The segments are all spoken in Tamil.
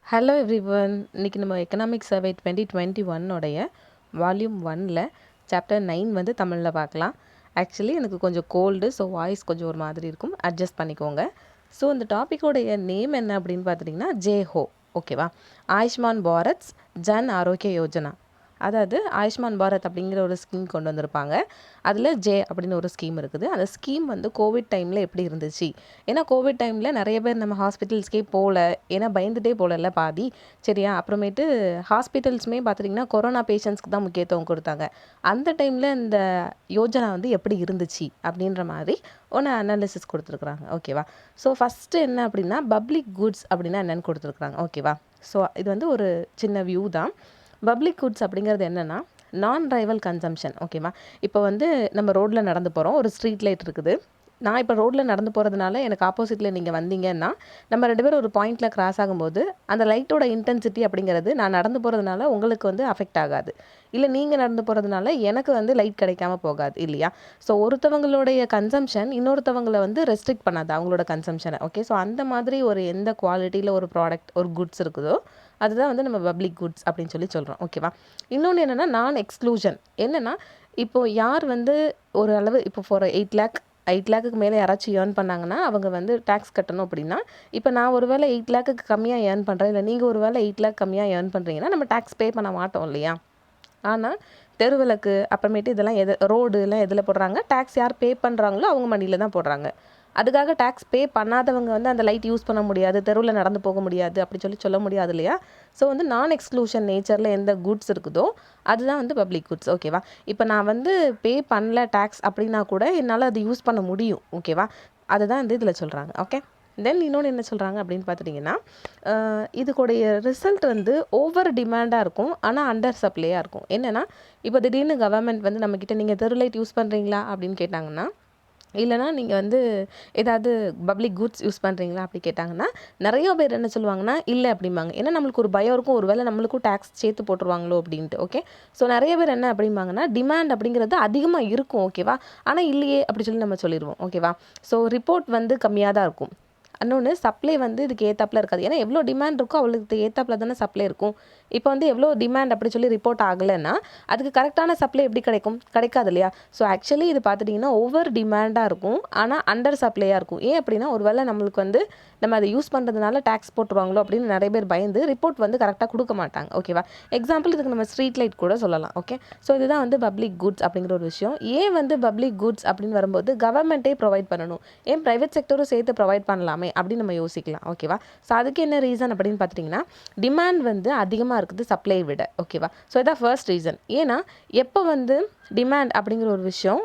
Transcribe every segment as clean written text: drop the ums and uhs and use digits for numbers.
Hello everyone. இன்னைக்கு நம்ம எக்கனாமிக் சர்வே 2021 உடைய வால்யூம் 1ல் சாப்டர் 9 வந்து தமிழில் பார்க்கலாம். ஆக்சுவலி எனக்கு கொஞ்சம் கோல்டு, ஸோ வாய்ஸ் கொஞ்சம் ஒரு மாதிரி இருக்கும், அட்ஜஸ்ட் பண்ணிக்கோங்க. ஸோ இந்த டாப்பிக்கோடைய நேம் என்ன அப்படின்னு பார்த்துட்டிங்கன்னா ஜேஹோ, ஓகேவா? ஆயுஷ்மான் பாரத் ஜன் ஆரோக்கிய யோஜனா. அதாவது ஆயுஷ்மான் பாரத் அப்படிங்கிற ஒரு ஸ்கீம் கொண்டு வந்திருப்பாங்க. அதில் ஜே அப்படின்னு ஒரு ஸ்கீம் இருக்குது. அந்த ஸ்கீம் வந்து கோவிட் டைமில் எப்படி இருந்துச்சு? ஏன்னா கோவிட் டைமில் நிறைய பேர் நம்ம ஹாஸ்பிட்டல்ஸ்க்கே போகல, ஏன்னா பயந்துட்டே போகல பாதி, சரியா? அப்புறமேட்டு ஹாஸ்பிட்டல்ஸுமே பார்த்துட்டிங்கன்னா கொரோனா பேஷண்ட்ஸ்க்கு தான் முக்கியத்துவம் கொடுத்தாங்க. அந்த டைமில் இந்த யோஜனா வந்து எப்படி இருந்துச்சு அப்படின்ற மாதிரி ஒன்று அனாலிசிஸ் கொடுத்துருக்குறாங்க, ஓகேவா? ஸோ ஃபஸ்ட்டு என்ன அப்படின்னா பப்ளிக் குட்ஸ் அப்படின்னா என்னென்னு கொடுத்துருக்குறாங்க, ஓகேவா? ஸோ இது வந்து ஒரு சின்ன வியூ தான். பப்ளிக் குட்ஸ் அப்படிங்கிறது என்னென்னா நான் ரைவல் கன்சம்ஷன், ஓகேவா? இப்போ வந்து நம்ம ரோட்டில் நடந்து போகிறோம், ஒரு ஸ்ட்ரீட் லைட் இருக்குது. நான் இப்போ ரோட்டில் நடந்து போகிறதுனால எனக்கு ஆப்போசிட்டில் நீங்கள் வந்தீங்கன்னா நம்ம 2 பேரும் ஒரு பாயிண்டில் கிராஸ் ஆகும்போது அந்த லைட்டோட இன்டென்சிட்டி அப்படிங்கிறது நான் நடந்து போகிறதுனால உங்களுக்கு வந்து அஃபெக்ட் ஆகாது, இல்லை நீங்கள் நடந்து போகிறதுனால எனக்கு வந்து லைட் கிடைக்காம போகாது, இல்லையா? ஸோ ஒருத்தவங்களுடைய கன்சம்ஷன் இன்னொருத்தவங்களை வந்து ரெஸ்ட்ரிக்ட் பண்ணாது அவங்களோட கன்சம்ஷனை, ஓகே? ஸோ அந்த மாதிரி ஒரு எந்த குவாலிட்டியில் ஒரு ப்ராடக்ட் ஒரு குட்ஸ் இருக்குதோ அதுதான் வந்து நம்ம பப்ளிக் குட்ஸ் அப்படின்னு சொல்லி சொல்கிறோம், ஓகேவா? இன்னொன்று என்னென்னா நான் எக்ஸ்க்ளூஷன். என்னென்னா இப்போது யார் வந்து ஒரு அளவு இப்போ ஃபார் 8 லேக்குக்கு மேலே யாராச்சும் ஏர்ன் பண்ணாங்கன்னா அவங்க வந்து டேக்ஸ் கட்டணும். அப்படின்னா இப்போ நான் ஒரு வேளை 8 லேக்குக்கு கம்மியாக ஏர்ன் பண்ணுறேன், இல்லை நீங்கள் ஒரு வேளை 8 லேக் கம்மியாக ஏர்ன் பண்ணுறீங்கன்னா நம்ம டேக்ஸ் பே பண்ண மாட்டோம், இல்லையா? ஆனால் தெருவிளக்கு அப்புறமேட்டு இதெல்லாம் ரோடு எல்லாம் எதில் போடுறாங்க? டேக்ஸ் யார் பே பண்ணுறாங்களோ அவங்க மணியில் தான் போடுறாங்க. அதுக்காக டேக்ஸ் பே பண்ணாதவங்க வந்து அந்த லைட் யூஸ் பண்ண முடியாது, தெருவில் நடந்து போக முடியாது அப்படி சொல்ல முடியாது, இல்லையா? ஸோ வந்து நான் எக்ஸ்க்ளூஷன் நேச்சரில் எந்த குட்ஸ் இருக்குதோ அதுதான் வந்து பப்ளிக் குட்ஸ், ஓகேவா? இப்போ நான் வந்து பே பண்ணல டேக்ஸ் அப்படின்னா கூட என்னால் அது யூஸ் பண்ண முடியும், ஓகேவா? அதுதான் வந்து இதில் சொல்கிறாங்க, ஓகே? தென் இன்னொன்று என்ன சொல்கிறாங்க அப்படின்னு பார்த்துட்டிங்கன்னா இதுக்குடைய ரிசல்ட் வந்து ஓவர் டிமாண்டாக இருக்கும், ஆனால் அண்டர் சப்ளையாக இருக்கும். என்னென்னா இப்போ திடீர்னு கவர்மெண்ட் வந்து நம்மக்கிட்ட நீங்கள் தெரு லைட் யூஸ் பண்ணுறீங்களா அப்படின்னு கேட்டாங்கன்னா, இல்லைனா நீங்கள் வந்து ஏதாவது பப்ளிக் குட்ஸ் யூஸ் பண்ணுறீங்களா அப்படி கேட்டாங்கன்னா நிறைய பேர் என்ன சொல்லுவாங்கன்னா இல்லை அப்படிம்பாங்க. ஏன்னா நம்மளுக்கு ஒரு பயம் இருக்கும், ஒரு வேளை நம்மளுக்கும் டேக்ஸ் சேர்த்து போட்டுருவாங்களோ அப்படின்ட்டு, ஓகே? ஸோ நிறைய பேர் என்ன அப்படிம்பாங்கன்னா டிமாண்ட் அப்படிங்கிறது அதிகமாக இருக்கும், ஓகேவா? ஆனால் இல்லையே அப்படி சொல்லி நம்ம சொல்லிடுவோம், ஓகேவா? ஸோ ரிப்போர்ட் வந்து கம்மியாக தான் இருக்கும். இன்னொன்று சப்ளை வந்து இதுக்கு ஏத்தாப்பில் இருக்காது. ஏன்னா எவ்வளோ டிமாண்ட் இருக்கோ அவளுக்கு ஏத்தாப்பில் தானே சப்ளை இருக்கும். இப்போ வந்து எவ்வளோ டிமாண்ட் அப்படி சொல்லி ரிப்போர்ட் ஆகலைன்னா அதுக்கு கரெக்டான சப்ளை எப்படி கிடைக்காது, இல்லையா? ஸோ ஆக்சுவலி இது பார்த்துட்டிங்கன்னா ஓவர் டிமாண்டாக இருக்கும், ஆனால் அண்டர் சப்ளையாக இருக்கும். ஏன் அப்படின்னா ஒரு வேளை நம்மளுக்கு வந்து நம்ம அதை யூஸ் பண்ணுறதுனால டேக்ஸ் போட்டுருவாங்களோ அப்படின்னு நிறைய பேர் பயந்து ரிப்போர்ட் வந்து கரெக்டாக கொடுக்க மாட்டாங்க, ஓகேவா? எக்ஸாம்பிள் இதுக்கு நம்ம ஸ்ட்ரீட் லைட் கூட சொல்லலாம், ஓகே? ஸோ இதுதான் வந்து பப்ளிக் குட்ஸ் அப்படிங்கிற ஒரு விஷயம். ஏன் வந்து பப்ளிக் குட்ஸ் அப்படின்னு வரும்போது கவர்மெண்ட்டே ப்ரொவைட் பண்ணணும், ஏன் ப்ரைவேட் செக்டரும் சேர்த்து ப்ரொவைட் பண்ணலாமே அப்படின்னு நம்ம யோசிக்கலாம், ஓகேவா? ஸோ அதுக்கு என்ன ரீசன் அப்படின்னு பார்த்துட்டிங்கன்னா டிமாண்ட் வந்து அதிகமாக இருக்குது சப்ளை விட, ஓகேவா? ஸோ இதான் ஃபர்ஸ்ட் ரீசன். ஏன்னா எப்போ வந்து டிமாண்ட் அப்படிங்கிற ஒரு விஷயம்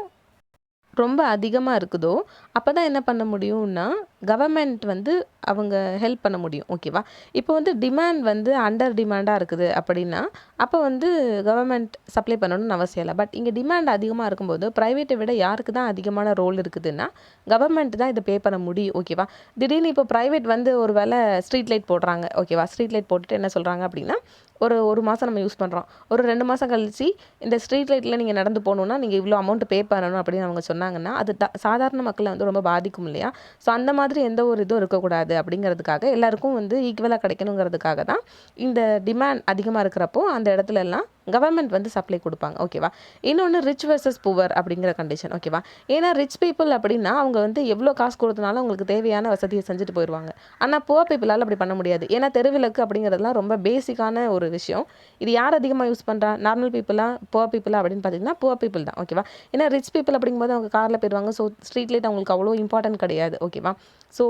ரொம்ப அதிகமாக இருக்குதோ அப்போ தான் என்ன பண்ண முடியும்னா கவர்மெண்ட் வந்து அவங்க ஹெல்ப் பண்ண முடியும், ஓகேவா? இப்போ வந்து டிமாண்ட் வந்து அண்டர் டிமாண்டாக இருக்குது அப்படின்னா அப்போ வந்து கவர்மெண்ட் சப்ளை பண்ணணும்னு அவசியம் இல்லை. பட் இங்கே டிமாண்ட் அதிகமாக இருக்கும்போது ப்ரைவேட்டை விட யாருக்கு தான் அதிகமான ரோல் இருக்குதுன்னா கவர்மெண்ட் தான் இதை பே பண்ண முடியும், ஓகேவா? திடீர்னு இப்போ ப்ரைவேட் வந்து ஒரு வேளை ஸ்ட்ரீட் லைட் போடுறாங்க, ஓகேவா? ஸ்ட்ரீட் லைட் போட்டுட்டு என்ன சொல்கிறாங்க அப்படின்னா ஒரு மாதம் நம்ம யூஸ் பண்ணுறோம், ஒரு 2 மாதம் கழிச்சு இந்த ஸ்ட்ரீட் லைட்டில் நீங்கள் நடந்து போகணுன்னா நீங்கள் இவ்வளோ அமௌண்ட் பே பண்ணணும் அப்படின்னு அவங்க சொன்னாங்கன்னா அது சாதாரண மக்களை வந்து ரொம்ப பாதிக்கும், இல்லையா? ஸோ அந்த மாதிரி எந்த ஒரு இதுவும் இருக்கக்கூடாது அப்படிங்கிறதுக்காக எல்லாருக்கும் வந்து ஈக்குவலாக கிடைக்கணுங்கிறதுக்காக தான் இந்த டிமாண்ட் அதிகமாக இருக்கிறப்போ அந்த இடத்துல எல்லாம் கவர்மெண்ட் வந்து சப்ளை கொடுப்பாங்க, ஓகேவா? இன்னொன்று ரிச் வர்சஸ் புவர் அப்படிங்கிற கண்டிஷன், ஓகேவா? ஏன்னா ரிச் பீப்புள் அப்படின்னா அவங்க வந்து எவ்வளோ காசு கொடுத்தனாலும் அவங்களுக்கு தேவையான வசதியை செஞ்சுட்டு போயிடுவாங்க. ஆனால் புவர் பீப்புளால் அப்படி பண்ண முடியாது. ஏன்னா தெருவிளக்கு அப்படிங்கிறதுலாம் ரொம்ப பேசிக்கான ஒரு விஷயம். இது யார் அதிகமாக யூஸ் பண்ணுறா? நார்மல் பீப்புளாக புவர் பீப்புளாக அப்படின்னு பார்த்தீங்கன்னா புவர் பீப்புள் தான், ஓகேவா? ஏன்னா ரிச் பீப்புள் அப்படிங்கும்போது அவங்க காரில் போயிடுவாங்க, ஸோ ஸ்ட்ரீட் லைட் அவங்களுக்கு அவ்வளோ இம்பார்ட்டன்ட் கிடையாது, ஓகேவா? ஸோ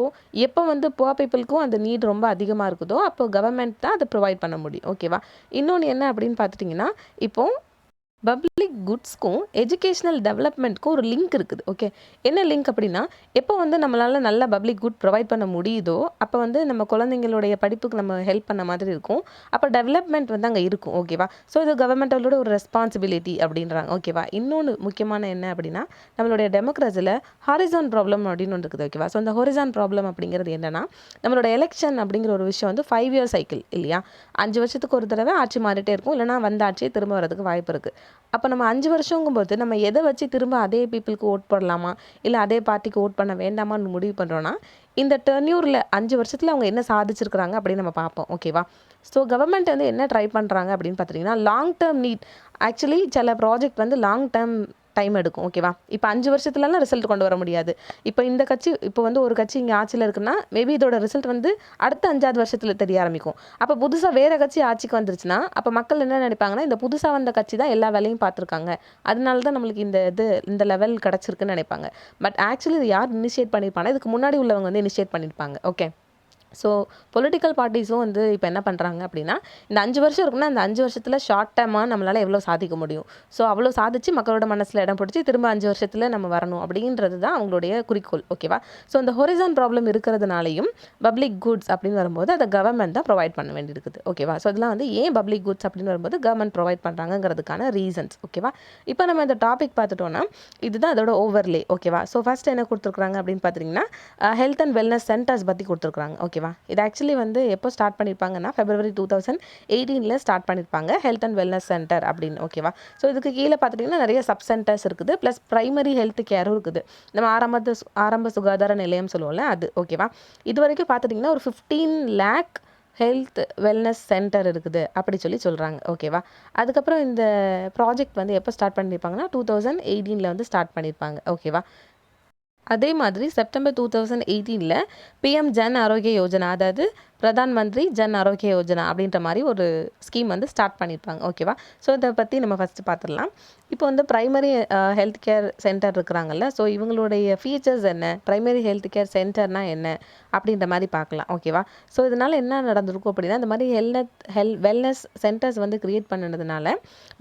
எப்போ வந்து புவர் பீப்புளுக்கும் அந்த நீட் ரொம்ப அதிகமாக இருக்குதோ அப்போ கவர்மெண்ட் தான் அதை ப்ரொவைட் பண்ண முடியும், ஓகேவா? இன்னொன்று என்ன அப்படின்னு பார்த்துட்டிங்கன்னா இப்போது பப்ளிக் குட்ஸ்க்கும் எஜுகேஷ்னல் டெவலப்மெண்ட்க்கும் ஒரு லிங்க் இருக்குது, ஓகே? என்ன லிங்க் அப்படின்னா எப்போ வந்து நம்மளால் நல்ல பப்ளிக் குட் ப்ரொவைட் பண்ண முடியுதோ அப்போ வந்து நம்ம குழந்தைங்களுடைய படிப்புக்கு நம்ம ஹெல்ப் பண்ண மாதிரி இருக்கும், அப்போ டெவலப்மெண்ட் வந்து அங்கே இருக்கும், ஓகேவா? ஸோ இது கவர்மெண்டோட ஒரு ரெஸ்பான்சிபிலிட்டி அப்படின்றாங்க, ஓகேவா? இன்னொன்று முக்கியமான என்ன அப்படின்னா நம்மளுடைய டெமோக்ரஸியில் ஹாரிசான் ப்ராப்ளம் அப்படின்னு ஒன்று இருக்குது, ஓகேவா? ஸோ அந்த ஹாரிசான் ப்ராப்ளம் அப்படிங்கிறது என்னென்னா நம்மளோட எலெக்ஷன் அப்படிங்கிற ஒரு விஷயம் வந்து 5 இயர் சைக்கிள், இல்லையா? 5 வருஷத்துக்கு ஒரு தடவை ஆட்சி மாறிட்டே இருக்கும், இல்லைனா வந்த ஆட்சியே திரும்ப வரதுக்கு வாய்ப்பு இருக்குது. அப்போ நம்ம 5 வருஷங்கும்போது நம்ம எதை வச்சு திரும்ப அதே பீப்புளுக்கு ஓட் போடலாமா இல்லை அதே பார்ட்டிக்கு ஓட் பண்ண வேண்டாமான்னு முடிவு பண்ணுறோன்னா இந்த டெர்னியூரில் 5 வருஷத்தில் அவங்க என்ன சாதிச்சிருக்கிறாங்க அப்படின்னு நம்ம பார்ப்போம். ஓகேவா? ஸோ கவர்மெண்ட் வந்து என்ன ட்ரை பண்ணுறாங்க அப்படின்னு பார்த்தீங்கன்னா, லாங் டேர்ம் நீட். ஆக்சுவலி சில ப்ராஜெக்ட் வந்து லாங் டேர்ம் டைம் எடுக்கும். ஓகேவா? இப்போ 5 வருஷத்துலலாம் ரிசல்ட் கொண்டு வர முடியாது. இப்போ இந்த கட்சி இப்போ வந்து ஒரு கட்சி இங்கே ஆட்சியில் இருக்குன்னா மேபி இதோட ரிசல்ட் வந்து அடுத்த 5வது வருஷத்தில் தெரிய ஆரம்பிக்கும். அப்போ புதுசாக வேறு கட்சி ஆட்சிக்கு வந்துருச்சுன்னா அப்போ மக்கள் என்ன நினைப்பாங்கன்னா, இந்த புதுசாக வந்த கட்சி தான் எல்லா வேலையும் பார்த்துருக்காங்க, அதனால தான் நம்மளுக்கு இந்த லெவல் கிடச்சிருக்குன்னு நினைப்பாங்க. பட் ஆக்சுவலி இது யார் இனிஷியேட் பண்ணியிருப்பாங்க, இதுக்கு முன்னாடி உள்ளவங்க வந்து இனிஷியேட் பண்ணியிருப்பாங்க. ஓகே. ஸோ பொலிட்டிக்கல் பார்ட்டிஸும் வந்து இப்போ என்ன பண்ணுறாங்க அப்படின்னா, இந்த 5 வருஷம் இருக்குன்னா அந்த 5 வருஷத்தில் ஷார்ட் டேர்மாக நம்மளால் எவ்வளோ சாதிக்க முடியும், ஸோ அவ்வளோ சாதிச்சு மக்களோட மனசில் இடம் பிடிச்சி திரும்ப 5 வருஷத்தில் நம்ம வரணும் அப்படின்றது தான் அவங்களுடைய குறிக்கோள். ஓகேவா? ஸோ இந்த ஹொரிசான் ப்ராப்ளம் இருக்கிறதுனாலையும் பப்ளிக் குட்ஸ் அப்படின்னு வரும்போது அதை கவர்மெண்ட் தான் ப்ரொவைட் பண்ண வேண்டியிருக்குது. ஓகேவா? ஸோ இதெல்லாம் வந்து ஏன் பப்ளிக் குட்ஸ் அப்படின்னு வரும்போது கவர்மெண்ட் ப்ரொவைட் பண்ணுறாங்கிறதுக்கான ரீசன்ஸ். ஓகேவா? இப்போ நம்ம இந்த டாபிக் பார்த்துட்டோன்னா இதுதான் அதோட ஓவர்லே. ஓகேவா? ஸோ ஃபஸ்ட் என்ன கொடுத்துருக்குறாங்க அப்படின்னு பார்த்தீங்கன்னா, ஹெல்த் அண்ட் வெல்னஸ் சென்டர்ஸ் பற்றி கொடுத்துருக்குறாங்க. ஓகேவா? இது ஆக்சுவலி வந்து எப்போ ஸ்டார்ட் பண்ணியிருப்பாங்கன்னா February 2018 ஸ்டார்ட் பண்ணியிருப்பாங்க, ஹெல்த் அண்ட் வெல்னஸ் சென்டர் அப்படின்னு. ஓகேவா? ஸோ இதுக்கு கீழே பார்த்துட்டிங்கன்னா நிறைய சப் சென்டர்ஸ் இருக்குது, ப்ளஸ் ப்ரைமரி ஹெல்த் கேரும் இருக்குது. நம்ம ஆரம்ப சுகாதார நிலையம் சொல்லுவோம்ல அது. ஓகேவா? இது வரைக்கும் பார்த்துட்டிங்கன்னா ஒரு 15 lakh ஹெல்த் வெல்னஸ் சென்டர் இருக்குது அப்படி சொல்கிறாங்க. ஓகேவா? அதுக்கப்புறம் இந்த ப்ராஜெக்ட் வந்து எப்போ ஸ்டார்ட் பண்ணியிருப்பாங்கன்னா 2018 வந்து ஸ்டார்ட் பண்ணியிருப்பாங்க. ஓகேவா? அதே மாதிரி செப்டம்பர் 2018 பிஎம் ஜன் ஆரோக்கிய யோஜனா, அதாவது பிரதான் மந்திரி ஜன் ஆரோக்கிய யோஜனா அப்படின்ற மாதிரி ஒரு ஸ்கீம் வந்து ஸ்டார்ட் பண்ணியிருப்பாங்க. ஓகேவா? ஸோ இதை பற்றி நம்ம ஃபஸ்ட்டு பார்த்துடலாம். இப்போ வந்து ப்ரைமரி ஹெல்த் கேர் சென்டர் இருக்கிறாங்கல்ல, ஸோ இவங்களுடைய ஃபீச்சர்ஸ் என்ன, ப்ரைமரி ஹெல்த் கேர் சென்டர்னால் என்ன அப்படின்ற மாதிரி பார்க்கலாம். ஓகேவா? ஸோ இதனால் என்ன நடந்திருக்கும் அப்படின்னா, இந்த மாதிரி வெல்னஸ் சென்டர்ஸ் வந்து க்ரியேட் பண்ணதுனால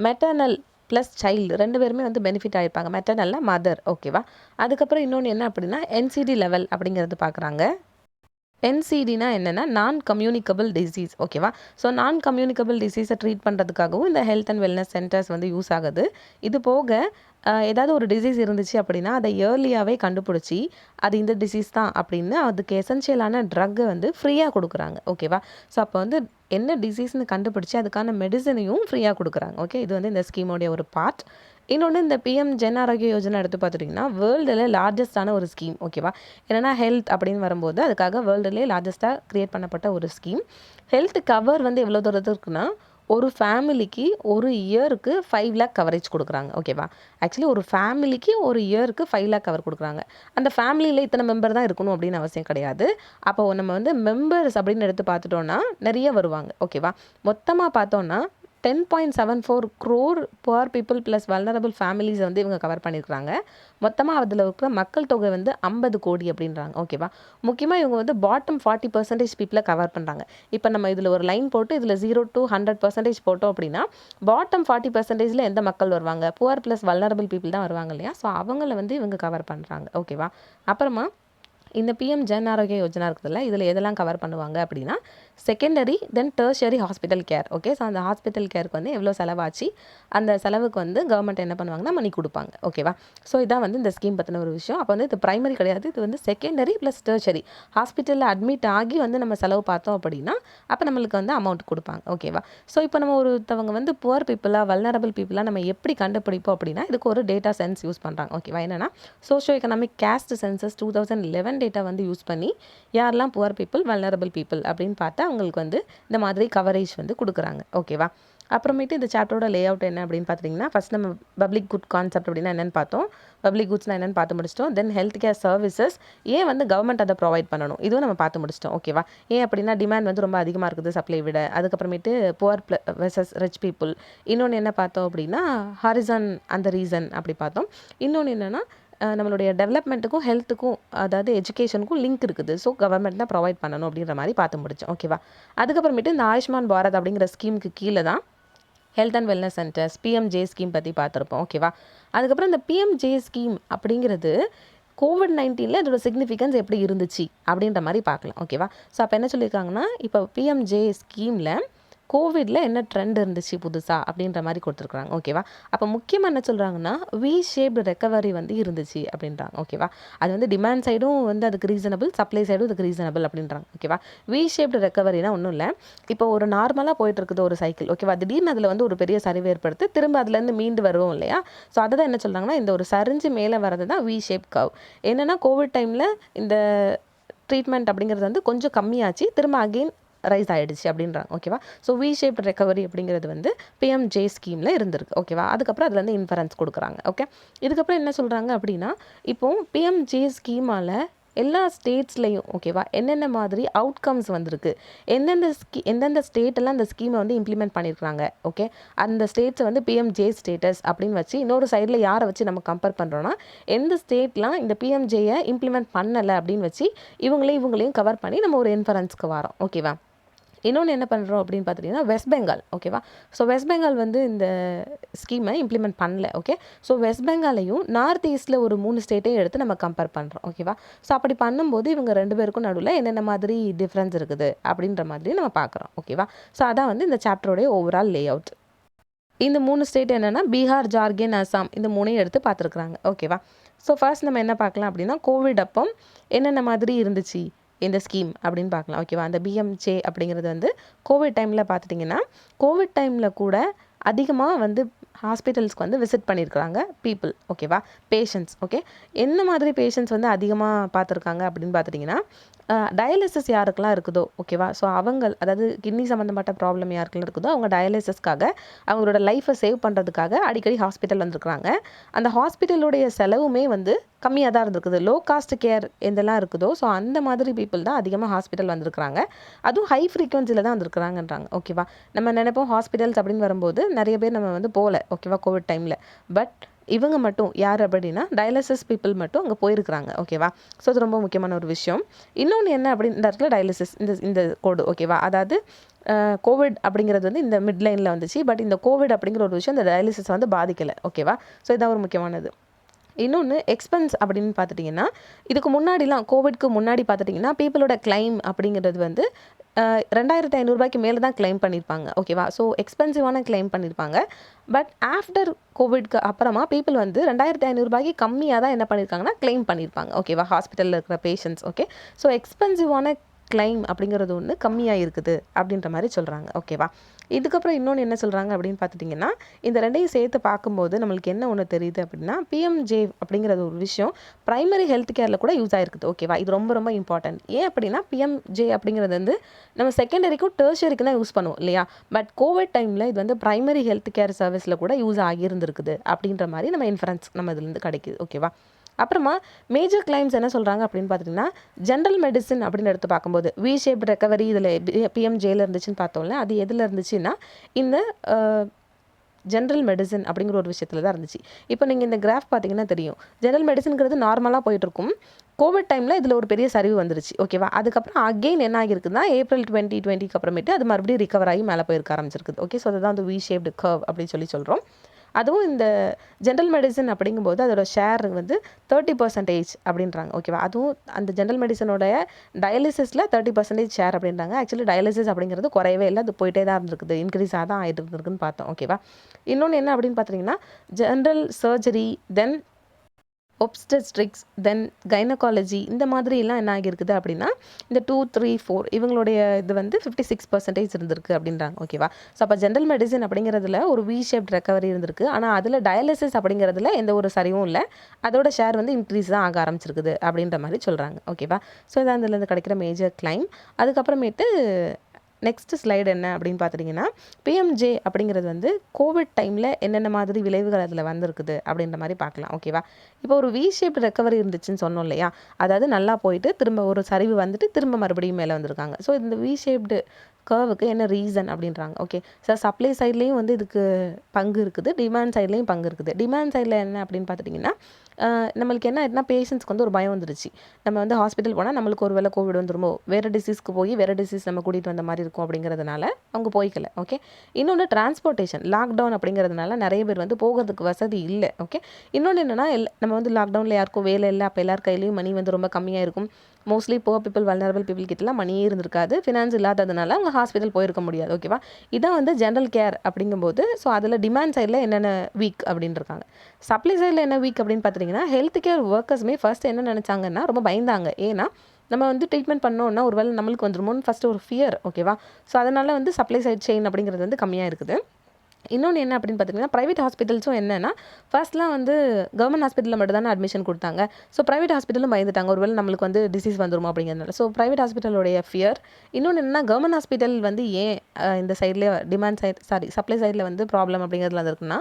மெட்டர்னல் ப்ளஸ் சைல்டு 2 பேருமே வந்து பெனிஃபிட் ஆகிருப்பாங்க. மெட்டர்னல்னா மதர். ஓகேவா? அதுக்கப்புறம் இன்னொன்று என்ன அப்படின்னா என்சிடி லெவல் அப்படிங்கிறது பார்க்குறாங்க. என்சிடினா என்னென்னா நான் கம்யூனிகபிள் டிசீஸ். ஓகேவா? ஸோ நான் கம்யூனிகபிள் டிசீஸை ட்ரீட் பண்ணுறதுக்காகவும் இந்த ஹெல்த் அண்ட் வெல்னஸ் சென்டர்ஸ் வந்து யூஸ் ஆகுது. இது போக ஏதாவது ஒரு டிசீஸ் இருந்துச்சு அப்படின்னா அதை இயர்லியாகவே கண்டுபிடிச்சி அது இந்த டிசீஸ் தான் அப்படின்னு அதுக்கு எசென்ஷியலான ட்ரக்கை வந்து ஃப்ரீயாக கொடுக்குறாங்க. ஓகேவா? ஸோ அப்போ வந்து என்ன டிசீஸ்னு கண்டுபிடிச்சி அதுக்கான மெடிசனையும் ஃப்ரீயாக கொடுக்குறாங்க. ஓகே, இது வந்து இந்த ஸ்கீமோடைய ஒரு பார்ட். இன்னொன்று இந்த பிஎம் ஜன் ஆரோக்கிய யோஜனா எடுத்து பார்த்துட்டிங்கன்னா வேர்ல்டில் லார்ஜஸ்டான ஒரு ஸ்கீம். ஓகேவா? என்னென்னா ஹெல்த் அப்படின்னு வரும்போது அதுக்காக வேர்ல்டுலேயே லார்ஜஸ்ட்டாக க்ரியேட் பண்ணப்பட்ட ஒரு ஸ்கீம். ஹெல்த் கவர் வந்து எவ்வளோ தூரத்து இருக்குன்னா ஒரு ஃபேமிலிக்கு ஒரு இயருக்கு 5 lakh கவரேஜ் கொடுக்குறாங்க. ஓகேவா? ஆக்சுவலி ஒரு ஃபேமிலிக்கு ஒரு இயருக்கு 5 lakh கவர் கொடுக்குறாங்க. அந்த ஃபேமிலியில் இத்தனை மெம்பர் தான் இருக்கணும் அப்படின்னு அவசியம் கிடையாது. அப்போ நம்ம வந்து மெம்பர்ஸ் அப்படின்னு எடுத்து பார்த்துட்டோன்னா நிறைய வருவாங்க. ஓகேவா? மொத்தமாக பார்த்தோன்னா 10.74 crore poor people plus vulnerable ஃபேமிலிஸை வந்து இவங்க கவர் பண்ணியிருக்கிறாங்க. மொத்தமாக அதில் இருக்கிற மக்கள் தொகை வந்து 50 கோடி அப்படின்றாங்க. ஓகேவா? முக்கியமாக இவங்க வந்து பாட்டம் 40% பீப்புளை கவர் பண்ணுறாங்க. இப்போ நம்ம இதில் ஒரு லைன் போட்டு இதில் 0 to 100% போட்டோம் அப்படின்னா பாட்டம் 40%ல் எந்த மக்கள் வருவாங்க? புவர் ப்ளஸ் வல்னரபிள் பீப்புள் தான் வருவாங்க இல்லையா? ஸோ அவங்கள வந்து இவங்க கவர் பண்ணுறாங்க. ஓகேவா? அப்புறமா இந்த பிஎம் ஜன் ஆரோக்கிய யோஜனா இருக்குதுல்ல, இதில் எதெல்லாம் கவர் பண்ணுவாங்க அப்படின்னா secondary then tertiary hospital care. Okay, so அந்த ஹாஸ்பிட்டல் கேருக்கு வந்து எவ்வளோ செலவாச்சு அந்த செலவுக்கு வந்து கவர்மெண்ட் என்ன பண்ணுவாங்கன்னா மணி கொடுப்பாங்க. ஓகேவா? ஸோ இதான் வந்து இந்த ஸ்கீம் பற்றின ஒரு விஷயம். அப்போ வந்து இது ப்ரைமரி கிடையாது, இது வந்து செகண்டரி ப்ளஸ் டெர்ஷரி. ஹாஸ்பிட்டலில் அட்மிட் ஆகி வந்து நம்ம செலவு பார்த்தோம் அப்படின்னா அப்போ நம்மளுக்கு வந்து அமௌண்ட் கொடுப்பாங்க. ஓகேவா? ஸோ இப்போ நம்ம ஒருத்தவங்க வந்து புவர் பீப்புளாக வல்னரபிள் பீப்புளாக நம்ம எப்படி கண்டுபிடிப்போம் அப்படின்னா இதுக்கு ஒரு டேட்டா சென்ஸ் யூஸ் பண்ணுறாங்க. ஓகேவா? என்னென்னா socio economic caste census 2011 data வந்து யூஸ் பண்ணி யாரெல்லாம் புவர் பீப்புள் வல்னரபிள் பீப்புள் அப்படின்னு பார்த்தா அவங்களுக்கு வந்து இந்த மாதிரி கவரேஜ் வந்து கொடுக்குறாங்க. ஓகேவா? அப்புறமேட்டு இந்த சாப்டரோட லே அவுட் என்ன அப்படின்னு பார்த்தீங்கன்னா ஃபஸ்ட் நம்ம பப்ளிக் குட் கான்செப்ட் அப்படின்னா என்னென்னு பார்த்தோம், பப்ளிக் குட்ஸ்னால் என்னென்னு பார்த்து முடிச்சிட்டோம். தென் ஹெல்த் கேர் சர்வீசஸ் ஏன் வந்து கவர்மெண்ட் அதை ப்ரொவைட் பண்ணணும் இதுவும் நம்ம பார்த்து முடிச்சிட்டோம். ஓகேவா? ஏன் அப்படின்னா டிமாண்ட் வந்து ரொம்ப அதிகமாக இருக்குது சப்ளை விட. அதுக்கப்புறமேட்டு புவர் வெர்சஸ் ரிச் பீப்புள். இன்னொன்று என்ன பார்த்தோம் அப்படின்னா ஹாரிசான் அந்த ரீசன் அப்படி பார்த்தோம். இன்னொன்று என்னென்னா நம்மளுடைய டெவலப்மெண்ட்டுக்கும் ஹெல்த்துக்கும் அதாவது எஜுகேஷனுக்கும் லிங்க் இருக்குது. ஸோ கவர்மெண்ட் தான் ப்ரொவைட் பண்ணணும் அப்படின்ற மாதிரி பார்த்து முடிச்சோம். ஓகேவா? அதுக்கப்புறமேட்டு இந்த ஆயுஷ்மான் பாரத் அப்படிங்கிற ஸ்கீமுக்கு கீழே தான் health and wellness centres PMJ scheme பற்றி பார்த்துருப்போம். ஓகேவா? அதுக்கப்புறம் இந்த பிஎம்ஜே ஸ்கீம் அப்படிங்கிறது COVID-19 இதோட சிக்னிஃபிகன்ஸ் எப்படி இருந்துச்சு அப்படின்ற மாதிரி பார்க்கலாம். ஓகேவா? ஸோ அப்போ என்ன சொல்லியிருக்காங்கன்னா இப்போ பிஎம்ஜே ஸ்கீமில் கோவிடில் என்ன ட்ரெண்ட் இருந்துச்சு புதுசாக அப்படின்ற மாதிரி கொடுத்துருக்குறாங்க. ஓகேவா? அப்போ முக்கியமாக என்ன சொல்கிறாங்கன்னா வி ஷேப்டு ரெக்கவரி வந்து இருந்துச்சு அப்படின்றாங்க. ஓகேவா? அது வந்து டிமாண்ட் சைடும் வந்து அதுக்கு ரீசனபிள், சப்ளை சைடும் அதுக்கு ரீசனபிள் அப்படின்றாங்க. ஓகேவா? வி ஷேப்டு ரெக்கவரினா ஒன்றும் இல்லை, இப்போ ஒரு நார்மலாக போயிட்டு இருக்குது ஒரு சைக்கிள். ஓகேவா? திடீர்னு அதில் வந்து ஒரு பெரிய சரிவு ஏற்படுத்தி திரும்ப அதுலேருந்து மீண்டு வருவோம் இல்லையா? ஸோ அதை தான் என்ன சொல்கிறாங்கன்னா இந்த ஒரு சரிஞ்சு மேலே வரது தான் வி ஷேப் கர்வ். என்னென்னா கோவிட் டைமில் இந்த ட்ரீட்மெண்ட் அப்படிங்கிறது வந்து கொஞ்சம் கம்மியாச்சு, திரும்ப அகெயின் ரைஸ் ஆகிடுச்சு அப்படின்றாங்க. ஓகேவா. ஸோ வி ஷேப் ரெக்கவரி அப்படிங்கிறது வந்து பிஎம்ஜே ஸ்கீமில் இருந்திருக்கு. ஓகேவா. அதுக்கப்புறம் அதில் வந்து இன்ஃபரன்ஸ் கொடுக்குறாங்க. ஓகே. இதுக்கப்புறம் என்ன சொல்கிறாங்க அப்படின்னா, இப்போது பிஎம்ஜே ஸ்கீமால் எல்லா ஸ்டேட்ஸ்லையும் ஓகேவா என்னென்ன மாதிரி அவுட்கம்ஸ் வந்திருக்கு, எந்தெந்த ஸ்டேட்டெல்லாம் அந்த ஸ்கீமை வந்து இம்ப்ளிமெண்ட் பண்ணியிருக்காங்க. ஓகே. அந்த ஸ்டேட்ஸை வந்து பிஎம்ஜே ஸ்டேட்டஸ் அப்படின்னு வச்சு இன்னொரு சைடில் யாரை வச்சு நம்ம கம்பேர் பண்ணுறோன்னா, எந்த ஸ்டேட்லாம் இந்த பிஎம்ஜேயை இம்ப்ளிமெண்ட் பண்ணலை அப்படின்னு வச்சு இவங்களையும் கவர் பண்ணி நம்ம ஒரு இன்ஃபரன்ஸ்க்கு வரோம். ஓகேவா. இன்னொன்று என்ன பண்ணுறோம் அப்படின்னு பார்த்துட்டிங்கன்னா வெஸ்ட் பெங்கால். ஓகேவா. ஸோ வெஸ்ட் பெங்கால் வந்து இந்த ஸ்கீமை இம்ப்ளிமெண்ட் பண்ணல. ஓகே. ஸோ வெஸ்ட் பெங்காலையும் நார்த் ஈஸ்ட்டில் ஒரு 3 ஸ்டேட்டையும் எடுத்து நம்ம கம்பேர் பண்ணுறோம். ஓகேவா. ஸோ அப்படி பண்ணும்போது இவங்க 2 பேருக்கும் நடுவில் என்னென்ன மாதிரி டிஃப்ரென்ஸ் இருக்குது அப்படின்ற மாதிரி நம்ம பார்க்குறோம். ஓகேவா. ஸோ அதான் வந்து இந்த சாப்டருடைய ஓவரால் லே அவுட். இந்த 3 ஸ்டேட் என்னென்னா பீகார், ஜார்க்கண்ட், அசாம் இந்த 3ஐயும் எடுத்து பார்த்துருக்குறாங்க. ஓகேவா. ஸோ ஃபர்ஸ்ட் நம்ம என்ன பார்க்கலாம் அப்படின்னா, கோவிட் அப்போ என்னென்ன மாதிரி இருந்துச்சு இந்த ஸ்கீம் அப்படின்னு பார்க்கலாம். ஓகேவா. அந்த பிஎம்ஜே அப்படிங்கிறது வந்து கோவிட் டைமில் பார்த்துட்டிங்கன்னா, கோவிட் டைமில் கூட அதிகமாக வந்து ஹாஸ்பிட்டல்ஸ்க்கு வந்து விசிட் பண்ணியிருக்கிறாங்க பீப்புள். ஓகேவா. பேஷண்ட்ஸ். ஓகே. என்ன மாதிரி பேஷண்ட்ஸ் வந்து அதிகமாக பார்த்துருக்காங்க அப்படின்னு பார்த்துட்டிங்கன்னா, டயாலிசிஸ் யாருக்கெல்லாம் இருக்குதோ ஓகேவா. ஸோ அதாவது கிட்னி சம்மந்தப்பட்ட ப்ராப்ளம் யாருக்கெல்லாம் இருக்குதோ அவங்க டயாலிசிஸ்க்காக அவங்களோட லைஃப்பை சேவ் பண்ணுறதுக்காக அடிக்கடி ஹாஸ்பிட்டல் வந்திருக்கிறாங்க. அந்த ஹாஸ்பிட்டலுடைய செலவுமே வந்து கம்மியாக தான் இருந்திருக்குது. லோ காஸ்ட் கேர் எந்தெல்லாம் இருக்குதோ ஸோ அந்த மாதிரி பீப்புள் தான் அதிகமாக ஹாஸ்பிட்டல் வந்திருக்கிறாங்க. அதுவும் ஹை ஃப்ரீக்வன்சியில் தான் வந்திருக்கிறாங்கன்றாங்க. ஓகேவா. நம்ம நினைப்போம் ஹாஸ்பிட்டல்ஸ் அப்படின்னு வரும்போது நிறைய பேர் நம்ம வந்து போகல. ஓகேவா. கோவிட் டைமில் பட் இவங்க மட்டும் யார் அப்படின்னா டயாலிசிஸ் பீப்புள் மட்டும் அங்கே போயிருக்கிறாங்க. ஓகேவா. ஸோ அது ரொம்ப முக்கியமான ஒரு விஷயம். இன்னொன்று என்ன அப்படின்னு இந்த இடத்துல டயாலிசிஸ் இந்த கோடு. ஓகேவா. அதாவது கோவிட் அப்படிங்கிறது வந்து இந்த மிட்லைனில் வந்துச்சு. பட் இந்த கோவிட் அப்படிங்கிற ஒரு விஷயம் இந்த டயாலிசிஸ் வந்து பாதிக்கலை. ஓகேவா. ஸோ இதான் ஒரு முக்கியமானது. இன்னொன்று எக்ஸ்பென்ஸ் அப்படின்னு பார்த்துட்டிங்கன்னா, இதுக்கு முன்னாடிலாம் கோவிட்க்கு முன்னாடி பார்த்துட்டிங்கன்னா பீப்புளோட கிளைம் அப்படிங்கிறது வந்து 2500 மேலே தான் கிளைம் பண்ணியிருப்பாங்க. ஓகேவா. ஸோ எக்ஸ்பென்சிவான கிளைம் பண்ணியிருப்பாங்க. பட் ஆஃப்டர் கோவிட்க்கு அப்புறமா பீப்புள் வந்து 2500 கம்மியாக தான் என்ன பண்ணியிருக்காங்கன்னா கிளைம் பண்ணியிருப்பாங்க. ஓகேவா. ஹாஸ்பிட்டலில் இருக்கிற பேஷண்ட்ஸ். ஓகே. ஸோ எக்ஸ்பென்சிவான கிளைம் அப்படிங்கிறது ஒன்று கம்மியாக இருக்குது அப்படின்ற மாதிரி சொல்கிறாங்க. ஓகேவா. இதுக்கப்புறம் இன்னொன்று என்ன சொல்கிறாங்க அப்படின்னு பார்த்துட்டிங்கன்னா, இந்த ரெண்டையும் சேர்த்து பார்க்கும்போது நம்மளுக்கு என்ன ஒன்று தெரியுது அப்படின்னா, பிஎம்ஜே அப்படிங்கிறது ஒரு விஷயம் ப்ரைமரி ஹெல்த் கேரில் கூட யூஸ் ஆகிருக்குது. ஓகேவா. இது ரொம்ப ரொம்ப இம்பார்ட்டன்ட். ஏன் அப்படின்னா பிஎம்ஜே அப்படிங்கிறது வந்து நம்ம செகண்டரிக்கும் டெர்ஷரிக்கும் தான் யூஸ் பண்ணுவோம் இல்லையா. பட் கோவிட் டைமில் இது வந்து ப்ரைமரி ஹெல்த் கேர் சர்வீஸில் கூட யூஸ் ஆகியிருந்துருக்குது அப்படின்ற மாதிரி நம்ம இன்ஃபரன்ஸ் நம்ம இதுலேருந்து கிடைக்குது. ஓகேவா. அப்புறமா மேஜர் கிளைம்ஸ் என்ன சொல்கிறாங்க அப்படின்னு பார்த்திங்கன்னா, ஜென்ரல் மெடிசன் அப்படின்னு எடுத்து பார்க்கும்போது வி ஷேப் ரெக்கவரி இதில் பிஎம்ஜேல இருந்துச்சுன்னு பார்த்தோம்ல, அது எதில் இருந்துச்சுன்னா இந்த ஜென்ரல் மெடிசன் அப்படிங்கிற ஒரு விஷயத்தில் தான் இருந்துச்சு. இப்போ நீங்கள் இந்த கிராஃப் பார்த்தீங்கன்னா தெரியும். ஜென்ரல் மெடிசனுங்கிறது நார்மலாக போயிட்டுருக்கும். கோவிட் டைமில் இதில் ஒரு பெரிய சரிவு வந்துருச்சு. ஓகேவா. அதுக்கப்புறம் அகெயின் என்ன ஆகிருக்குதுன்னா ஏப்ரல் 2020 அப்புறமேட்டு அது மறுபடியும் ரிகவர் ஆகி மேலே போயிருக்க ஆரம்பிச்சிருக்குது. ஓகே. ஸோ அதுதான் அந்த வி ஷேப்டு கர்வ் அப்படின்னு சொல்கிறோம். அதுவும் இந்த ஜென்ரல் மெடிசன் அப்படிங்கும்போது அதோட ஷேர் வந்து 30% அப்படின்றாங்க. ஓகேவா. அதுவும் அந்த ஜென்ரல் மெடிசனோடைய டயாலிசிஸில் 30% ஷேர் அப்படின்றாங்க. ஆக்சுவலி டயாலிசிஸ் அப்படிங்கிறது குறையவே இல்லை, அது போயிட்டே தான் இருந்திருக்குது, இன்க்ரீஸாக தான் ஆகிட்டு இருந்திருக்குன்னு பார்த்தோம். ஓகேவா. இன்னொன்று என்ன அப்படின்னு பார்த்தீங்கன்னா, ஜென்ரல் சர்ஜரி, தென் ஒப்ஸ்டெட்ரிக்ஸ், தென் கைனகாலஜி இந்த மாதிரிலாம் என்ன ஆகியிருக்குது அப்படின்னா இந்த 2, 3, 4 இவங்களுடைய இது வந்து 56% இருந்திருக்கு அப்படின்றாங்க. ஓகேவா. ஸோ அப்போ ஜென்ரல் மெடிசன் அப்படிங்கிறதுல ஒரு வி ஷேப் ரெக்கவரி இருந்திருக்கு. ஆனால் அதில் டயாலிசிஸ் அப்படிங்கிறதுல எந்த ஒரு சரிவும் இல்லை, அதோட ஷேர் வந்து இன்க்ரீஸ் தான் ஆக ஆரம்பிச்சிருக்குது அப்படின்ற மாதிரி சொல்கிறாங்க. ஓகேவா. ஸோ இதான் இதுலேருந்து கிடைக்கிற மேஜர் கிளைம். அதுக்கப்புறமேட்டு நெக்ஸ்ட் ஸ்லைடு என்ன அப்படின்னு பார்த்துட்டிங்கன்னா, பிஎம்ஜே அப்படிங்கிறது வந்து கோவிட் டைமில் என்னென்ன மாதிரி விளைவுகள் அதில் வந்திருக்குது அப்படின்ற மாதிரி பார்க்கலாம். ஓகேவா. இப்போ ஒரு வி ஷேப் ரெக்கவரி இருந்துச்சுன்னு சொன்னோம் இல்லையா, அதாவது நல்லா போயிட்டு திரும்ப ஒரு சரிவு வந்துட்டு திரும்ப மறுபடியும் மேலே வந்திருக்காங்க. ஸோ இந்த வி ஷேப்டு கர்வுக்கு என்ன ரீசன் அப்படின்றாங்க. ஓகே. சார் சப்ளை சைட்லேயும் வந்து இதுக்கு பங்கு இருக்குது, டிமாண்ட் சைட்லேயும் பங்கு இருக்குது. டிமாண்ட் சைடில் என்ன அப்படின்னு பார்த்துட்டிங்கன்னா, நம்மளுக்கு என்ன ஆயிடுனா பேஷண்ட்ஸ்க்கு வந்து ஒரு பயம் வந்துருச்சு. நம்ம வந்து ஹாஸ்பிட்டல் போனால் நம்மளுக்கு ஒரு வேளை கோவிட் வந்துருமோ, வேறு டிசீஸ்க்கு போய் வேறு டிசீஸ் நம்ம கூட்டிகிட்டு வந்த மாதிரி இருக்கும் அப்படிங்கிறதுனால அவங்க போய்க்கல. ஓகே. இன்னொன்று டிரான்ஸ்போர்ட்டேஷன் லாக்டவுன் அப்படிங்கிறதுனால நிறைய பேர் வந்து போகிறதுக்கு வசதி இல்லை. ஓகே. இன்னொன்று என்னென்னா நம்ம வந்து லாக்டவுனில் யாருக்கும் வேலை இல்லை, அப்போ எல்லார் கையிலையும் மணி வந்து ரொம்ப கம்மியாக இருக்கும். Mostly poor people, vulnerable people கிட்டலாம் மணியே இருந்திருக்காது, ஃபினான்ஸ் இல்லாததுனால அவங்க ஹாஸ்பிட்டல் போயிருக்க முடியாது. ஓகேவா. இதான் வந்து ஜென்ரல் கேர் அப்படிங்கும்போது ஸோ அதில் டிமாண்ட் சைடில் என்னென்ன வீக் அப்படின்னு இருக்காங்க. சப்ளை சைடில் என்ன வீக் அப்படின்னு பார்த்துட்டிங்கன்னா, ஹெல்த் கேர் ஒர்க்கர்ஸுமே ஃபர்ஸ்ட் என்ன நினச்சாங்கன்னா ரொம்ப பயந்தாங்க. ஏன்னா நம்ம வந்து ட்ரீட்மெண்ட் பண்ணோன்னா ஒரு வேளை நம்மளுக்கு வந்துருமோன்னு ஃபஸ்ட்டு ஒரு ஃபியர். ஓகேவா. ஸோ அதனால் வந்து சப்ளை சைட் செயின் அப்படிங்கிறது வந்து கம்மியாக இருக்குது. இன்னொன்று என்ன அப்படின்னு பார்த்தீங்கன்னா, ப்ரைவேட் ஹாஸ்பிட்டல்ஸும் என்னென்னா, ஃபர்ஸ்ட்லாம் வந்து கவர்மெண்ட் ஹாஸ்பிட்டலில் மட்டும் தானே அட்மிஷன் கொடுத்தாங்க. ஸோ ப்ரைவேட் ஹாஸ்பிட்டலும் பயந்துட்டாங்க, ஒருவேளை நம்மளுக்கு வந்து டிசீஸ் வந்துருமா அப்படிங்கிறதுனால. ஸோ ப்ரைவேட் ஹாஸ்பிட்டலோடைய ஃபியர். இன்னொன்று என்னென்னா, கவர்மெண்ட் ஹாஸ்பிட்டல் வந்து ஏன் இந்த சைட்லேயே டிமாண்ட் சைட் சப்ளை சைடில் வந்து ப்ராப்ளம் அப்படிங்கிறதுல இருக்குன்னா,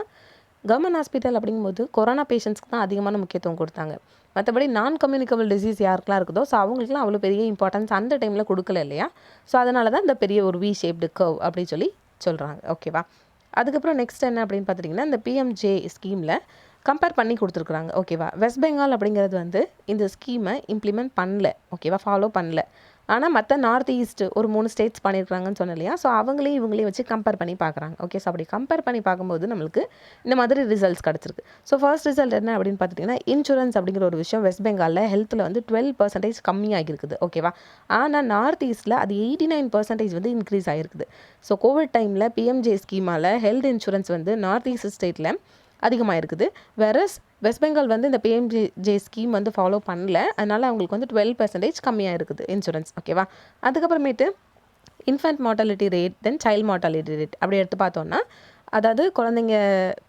கவர்மெண்ட் ஹாஸ்பிட்டல் அப்படிங்கும்போது கொரோனா பேஷண்ட்ஸ்க்கு தான் அதிகமான முக்கியத்துவம் கொடுத்தாங்க. மற்றபடி நான் கம்யூனிகபிள் டிசீஸ் யாருக்கெல்லாம் இருக்குதோ, ஸோ அவங்களுக்குலாம் அவ்வளோ பெரிய இம்பார்ட்டன்ஸ் அந்த டைமில் கொடுக்கல இல்லையா. ஸோ அதனால தான் இந்த பெரிய ஒரு வி ஷேப்டு கர்வ் அப்படின்னு சொல்லி சொல்கிறாங்க. ஓகேவா. அதுக்கப்புறம் நெக்ஸ்ட் என்ன அப்படின்னு பார்த்துட்டிங்கன்னா, இந்த பிஎம்ஜே ஸ்கீமில் கம்பேர் பண்ணி கொடுத்துருக்குறாங்க. ஓகேவா. வெஸ்ட் பெங்கால் அப்படிங்கிறது வந்து இந்த ஸ்கீமை இம்ப்ளிமெண்ட் பண்ணல. ஓகேவா, ஃபாலோ பண்ணல. ஆனால் மற்ற நார்த் ஈஸ்ட் ஒரு 3 ஸ்டேட்ஸ் பண்ணியிருக்காங்கன்னு சொன்னேன் இல்லையா. ஸோ அவங்களையும் இவங்களையும் வச்சு கம்பேர் பண்ணி பார்க்குறாங்க. ஓகே. ஸோ அப்படி கம்பேர் பண்ணி பார்க்கும்போது நம்மளுக்கு இந்த மாதிரி ரிசல்ட்ஸ் கிடச்சிருக்கு. ஸோ ஃபர்ஸ்ட் ரிசல்ட் என்ன அப்படின்னு பார்த்துட்டிங்கன்னா, இன்சூரன்ஸ் அப்படிங்கிற ஒரு விஷயம் வெஸ்ட் பெங்காலில் ஹெல்த்தில் வந்து 12% கம்மியாகிருக்குது. ஓகேவா. ஆனால் நார்த் ஈஸ்ட்டில் அது 89% வந்து இன்க்ரீஸ் ஆகிருக்குது. ஸோ கோவிட் டைமில் பிஎம்ஜே ஸ்கீமால் ஹெல்த் இன்சூரன்ஸ் வந்து நார்த் ஈஸ்ட் ஸ்டேட்டில் அதிகமாக இருக்குது. வேறஸ் வெஸ்ட் பெங்கால் வந்து இந்த பிஎம்ஜே ஸ்கீம் வந்து ஃபாலோ பண்ணல. அதனால் அவங்களுக்கு வந்து 12% கம்மியாக இருக்குது இன்சூரன்ஸ். ஓகேவா. அதுக்கப்புறமேட்டு இன்ஃபென்ட் மார்ட்டாலிட்டி ரேட், தென் சைல்டு மார்ட்டாலிட்டி ரேட் அப்படி எடுத்து பார்த்தோன்னா, அதாவது குழந்தைங்க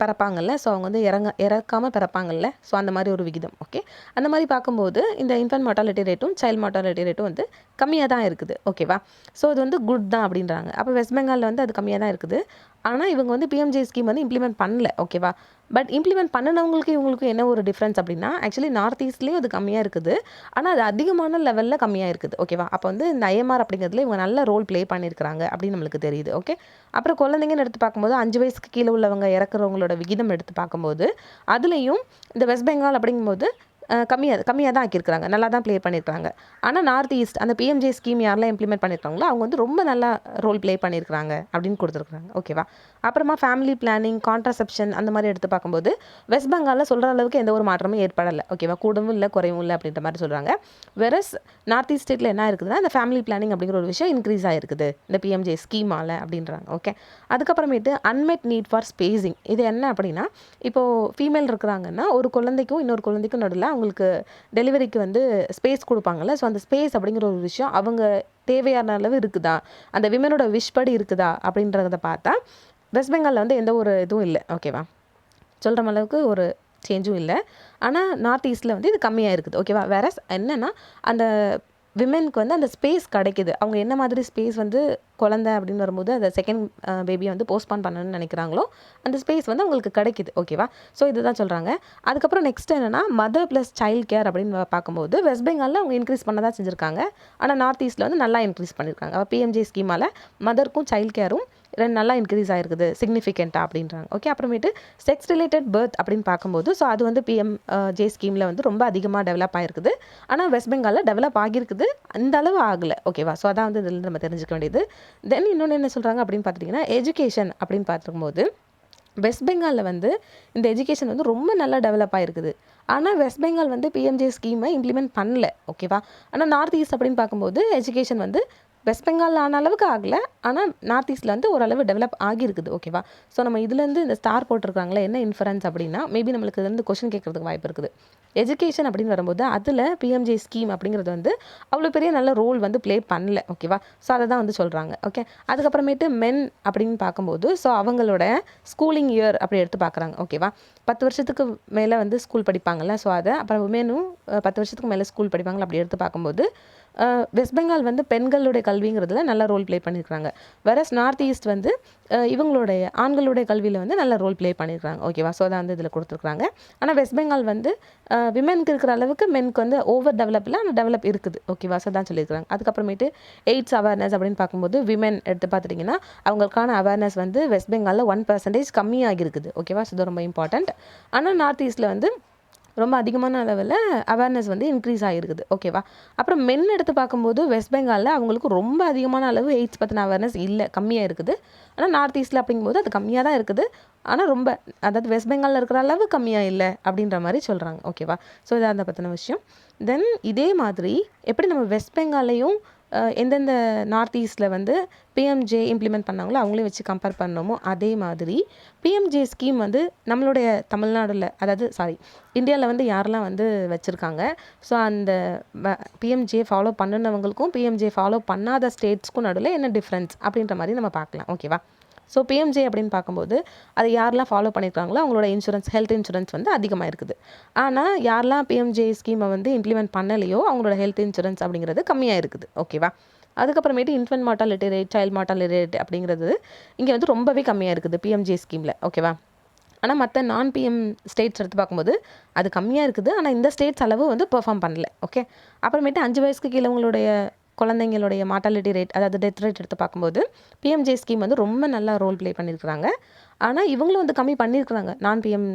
பிறப்பாங்கல்ல, ஸோ அவங்க வந்து இறக்காமல் பிறப்பாங்கல்ல, ஸோ அந்த மாதிரி ஒரு விகிதம். ஓகே. அந்த மாதிரி பார்க்கும்போது இந்த இன்ஃபென்ட் மார்ட்டாலிட்டி ரேட்டும் சைல்டு மார்ட்டாலிட்டி ரேட்டும் வந்து கம்மியாக தான் இருக்குது. ஓகேவா. ஸோ இது வந்து குட் தான் அப்படின்றாங்க. அப்போ வெஸ்ட் பெங்காலில் வந்து அது கம்மியாக தான் இருக்குது. ஆனால் இவங்க வந்து பிஎம்ஜே ஸ்கீம் வந்து இம்ப்ளிமெண்ட் பண்ணல. ஓகேவா. பட் இம்ப்ளிமெண்ட் பண்ணினவங்களுக்கு இவங்களுக்கு என்ன ஒரு டிஃப்ரென்ஸ் அப்படின்னா, ஆக்சுவலி நார்த் ஈஸ்ட்லேயும் அது கம்மியாக இருக்குது. ஆனால் அது அதிகமான லெவலில் கம்மியாக இருக்குது. ஓகேவா. அப்போ வந்து இந்த ஐஎம்ஆர் அப்படிங்கிறதுல இவங்க நல்ல ரோல் ப்ளே பண்ணியிருக்கிறாங்க அப்படின்னு நம்மளுக்கு தெரியுது. ஓகே. அப்புறம் குழந்தைங்கன்னு எடுத்து பார்க்கும்போது 5 வயசுக்கு கீழே உள்ளவங்க இறக்குறவங்களோட விகிதம் எடுத்து பார்க்கும்போது அதுலேயும் இந்த வெஸ்ட் பெங்கால் அப்படிங்கும்போது கம்மியாக தான் ஆக்கியிருக்கிறாங்க. நல்லா தான் ப்ளே பண்ணியிருக்காங்க. ஆனால் நார்த் ஈஸ்ட் அந்த பிஎம்ஜே ஸ்கீம் யாரெல்லாம் இம்ப்ளிமெண்ட் பண்ணியிருக்காங்களோ அவங்க வந்து ரொம்ப நல்லா ரோல் ப்ளே பண்ணியிருக்காங்க அப்படின்னு கொடுத்துருக்குறாங்க. ஓகேவா. அப்புறமா ஃபேமிலி பிளானிங், கான்ட்ராசெப்ஷன் அந்த மாதிரி எடுத்து பார்க்கும்போது வெஸ்ட் பெங்காலில் சொல்கிற அளவுக்கு எந்த ஒரு மாற்றமும் ஏற்படலை. ஓகேவா. கூடவும் இல்லை குறையும் இல்லை அப்படின்ற மாதிரி சொல்கிறாங்க. வெரஸ் நார்த் ஈஸ்ட் ஸ்டேட்டில் என்ன இருக்குதுன்னா, இந்த ஃபேமிலி பிளானிங் அப்படிங்கிற ஒரு விஷயம் இன்க்ரீஸ் ஆகிருக்குது இந்த பிஎம்ஜே ஸ்கீமால் அப்படின்றாங்க. ஓகே. அதுக்கப்புறமேட்டு அன்மெட் நீட் ஃபார் ஸ்பேசிங். இது என்ன அப்படின்னா, இப்போது ஃபீமேல் இருக்கிறாங்கன்னா ஒரு குழந்தைக்கும் இன்னொரு குழந்தைக்கும் நடுவில் அவங்களுக்கு டெலிவரிக்கு வந்து ஸ்பேஸ் கொடுப்பாங்கல்ல. ஸோ அந்த ஸ்பேஸ் அப்படிங்கிற ஒரு விஷயம் அவங்க தேவையான அளவு இருக்குதா, அந்த விமனோட விஷ் படி இருக்குதா அப்படின்றத பார்த்தா வெஸ்ட் பெங்காலில் வந்து எந்த ஒரு இதுவும் இல்லை. ஓகேவா. சொல்கிற அளவுக்கு ஒரு சேஞ்சும் இல்லை. ஆனால் நார்த் ஈஸ்ட்டில் வந்து இது கம்மியாக இருக்குது. ஓகேவா. வேற என்னென்னா அந்த விமெனுக்கு வந்து அந்த ஸ்பேஸ் கிடைக்குது. அவங்க என்ன மாதிரி ஸ்பேஸ் வந்து குழந்தை அப்படின்னு வரும்போது அதை செகண்ட் பேபியை வந்து போஸ்ட்பான் பண்ணணும்னு நினைக்கிறாங்களோ அந்த ஸ்பேஸ் வந்து அவங்களுக்கு கிடைக்குது. ஓகேவா. ஸோ இதுதான் சொல்கிறாங்க. அதுக்கப்புறம் நெக்ஸ்ட் என்னென்னா மதர் ப்ளஸ் சைல்டு கேர் அப்படின்னு பார்க்கும்போது வெஸ்ட் பெங்காலில் அவங்க இன்க்ரீஸ் பண்ண தான் செஞ்சுருக்காங்க. ஆனால் நார்த் ஈஸ்ட்டில் வந்து நல்லா இன்க்ரீஸ் பண்ணியிருக்காங்க. அப்போ பிஎம்ஜே ஸ்கீமால் மதருக்கும் சைல்டு கேரும் நல்லா இன்க்ரீஸ் ஆகிருக்குது சிக்னிஃபிகண்ட்டாக அப்படின்றாங்க. ஓகே. அப்புறமேட்டு செக்ஸ் ரிலேட்டட் பர்த் அப்படின்னு பார்க்கும்போது ஸோ அது வந்து பிஎம்ஜே ஸ்கீமில் வந்து ரொம்ப அதிகமாக டெவலப் ஆகிருக்குது. ஆனால் வெஸ்ட் பெங்காலில் டெவலப் ஆகியிருக்குது, அந்த அளவு ஆகலை. ஓகேவா. ஸோ அதான் வந்து இதில் நம்ம தெரிஞ்சுக்க வேண்டியது. தென் இன்னொன்று என்ன சொல்கிறாங்க அப்படின்னு பார்த்துட்டிங்கன்னா, எஜுகேஷன் அப்படின்னு பார்த்துக்கும்போது வெஸ்ட் பெங்காலில் வந்து இந்த எஜுகேஷன் வந்து ரொம்ப நல்லா டெவலப் ஆகிருக்குது. ஆனால் வெஸ்ட் பெங்கால் வந்து பிஎம்ஜே ஸ்கீமை இம்ப்ளிமெண்ட் பண்ணல. ஓகேவா. ஆனால் நார்த் ஈஸ்ட் அப்படின்னு பார்க்கும்போது எஜுகேஷன் வந்து வெஸ்ட் பெங்காலில் ஆன அளவுக்கு ஆகலை. ஆனால் நார்த் ஈஸ்ட்டில் வந்து ஓரளவு டெவலப் ஆகியிருக்குது. ஓகேவா. ஸோ நம்ம இதுலேருந்து இந்த ஸ்டார் போட்டிருக்காங்களே என்ன இன்ஃபரன்ஸ் அப்படின்னா, மேபி நம்மளுக்கு இதுலேருந்து கொஸ்டின் கேட்குறதுக்கு வாய்ப்பு இருக்குது. எஜுகேஷன் அப்படின்னு வரும்போது அதில் பிஎம்ஜே ஸ்கீம் அப்படிங்கிறது வந்து அவ்வளோ பெரிய நல்ல ரோல் வந்து ப்ளே பண்ணல. ஓகேவா. ஸோ அதை தான் வந்து சொல்கிறாங்க. ஓகே. அதுக்கப்புறமேட்டு மென் அப்படின்னு பார்க்கும்போது ஸோ அவங்களோட ஸ்கூலிங் இயர் அப்படி எடுத்து பார்க்குறாங்க. ஓகேவா. 10 வருஷத்துக்கு மேலே வந்து ஸ்கூல் படிப்பாங்கள்ல, ஸோ அதை அப்புறம் உமனும் 10 வருஷத்துக்கு மேலே ஸ்கூல் படிப்பாங்களா அப்படி எடுத்து பார்க்கும்போது வெஸ்ட் பெங்கால் வந்து பெண்களுடைய கல்விங்கிறதுல நல்ல ரோல் ப்ளே பண்ணியிருக்காங்க. வேறஸ் நார்த் ஈஸ்ட் வந்து இவங்களுடைய ஆண்களுடைய கல்வியில் வந்து நல்ல ரோல் ப்ளே பண்ணியிருக்காங்க. ஓகேவா. ஸோ அதான் வந்து இதில் கொடுத்துருக்குறாங்க. ஆனால் வெஸ்ட் பெங்கால் வந்து விமெனுக்கு இருக்கிற அளவுக்கு மெனுக்கு வந்து ஓவர் டெவலப்பில் ஆனால் டெவலப் இருக்குது. ஓகேவா. ஸோ தான் சொல்லியிருக்காங்க. அதுக்கப்புறமேட்டு எய்ட்ஸ் அவேர்னஸ் அப்படின்னு பார்க்கும்போது விமென் எடுத்து பார்த்துட்டிங்கன்னா அவங்களுக்கான அவேர்னஸ் வந்து வெஸ்ட் பெங்காலில் 1% கம்மியாகி இருக்குது. ஓகேவா. ஸோ இது ரொம்ப இம்பார்ட்டண்ட். ஆனால் நார்த் ஈஸ்ட்டில் வந்து ரொம்ப அதிகமான அளவில் அவேர்னஸ் வந்து இன்க்ரீஸ் ஆகிருக்குது. ஓகேவா. அப்புறம் மென் எடுத்து பார்க்கும்போது வெஸ்ட் பெங்காலில் அவங்களுக்கு ரொம்ப அதிகமான அளவு எய்ட்ஸ் பற்றின அவேர்னஸ் இல்லை, கம்மியாக இருக்குது. ஆனால் நார்த் ஈஸ்ட்டில் அப்படிங்கும்போது அது கம்மியாக தான் இருக்குது. ஆனால் ரொம்ப அதாவது வெஸ்ட் பெங்காலில் இருக்கிற அளவு கம்மியாக இல்லை அப்படின்ற மாதிரி சொல்கிறாங்க. ஓகேவா. ஸோ இது அதை பற்றின விஷயம். தென் இதே மாதிரி எப்படி நம்ம வெஸ்ட் பெங்காலையும் எந்தெந்த நார்த் ஈஸ்ட்டில் வந்து பிஎம்ஜே இம்ப்ளிமெண்ட் பண்ணாங்களோ அவங்களையும் வச்சு கம்பேர் பண்ணோமோ அதே மாதிரி பிஎம்ஜே ஸ்கீம் வந்து நம்மளுடைய தமிழ்நாடுல அதாவது இந்தியாவில் வந்து யாரெல்லாம் வந்து வச்சுருக்காங்க, ஸோ அந்த பிஎம்ஜே ஃபாலோ பண்ணினவங்களுக்கும் பிஎம்ஜே ஃபாலோ பண்ணாத ஸ்டேட்ஸ்க்கும் நடுவில் என்ன டிஃப்ரென்ஸ் அப்படின்ற மாதிரி நம்ம பார்க்கலாம். ஓகேவா. ஸோ பிஎம்ஜே அப்படின்னு பார்க்கும்போது அதை யாரெல்லாம் ஃபாலோ பண்ணியிருக்காங்களோ அவங்களோட இன்சூரன்ஸ் ஹெல்த் இன்சூரன்ஸ் வந்து அதிகமாக இருக்குது. ஆனால் யாரெல்லாம் பிஎம்ஜே ஸ்கீமை வந்து இம்ப்ளிமெண்ட் பண்ணலையோ அவங்களோட ஹெல்த் இன்சூரன்ஸ் அப்படிங்கிறது கம்மியாக இருக்குது. ஓகேவா. அதுக்கப்புறமேட்டு infant mortality rate, child mortality rate அப்படிங்கிறது இங்கே வந்து ரொம்பவே கம்மியாக இருக்குது பிஎம்ஜே ஸ்கீமில். ஓகேவா. ஆனால் மற்ற நான் பிஎம் ஸ்டேட்ஸ் எடுத்து பார்க்கும்போது அது கம்மியாக இருக்குது. ஆனால் இந்த ஸ்டேட்ஸ் அளவு வந்து பெர்ஃபார்ம் பண்ணல. ஓகே. அப்புறமேட்டு 5 வயசுக்கு கீழே உங்களுடைய குழந்தைங்களுடைய மார்ட்டாலிட்டி ரேட், அதாவது டெத் ரேட் எடுத்து பார்க்கும்போது பிஎம்ஜே ஸ்கீம் வந்து ரொம்ப நல்லா ரோல் ப்ளே பண்ணியிருக்கிறாங்க. ஆனால் இவங்களும் வந்து கம்மி பண்ணியிருக்கிறாங்க நான் பிஎம்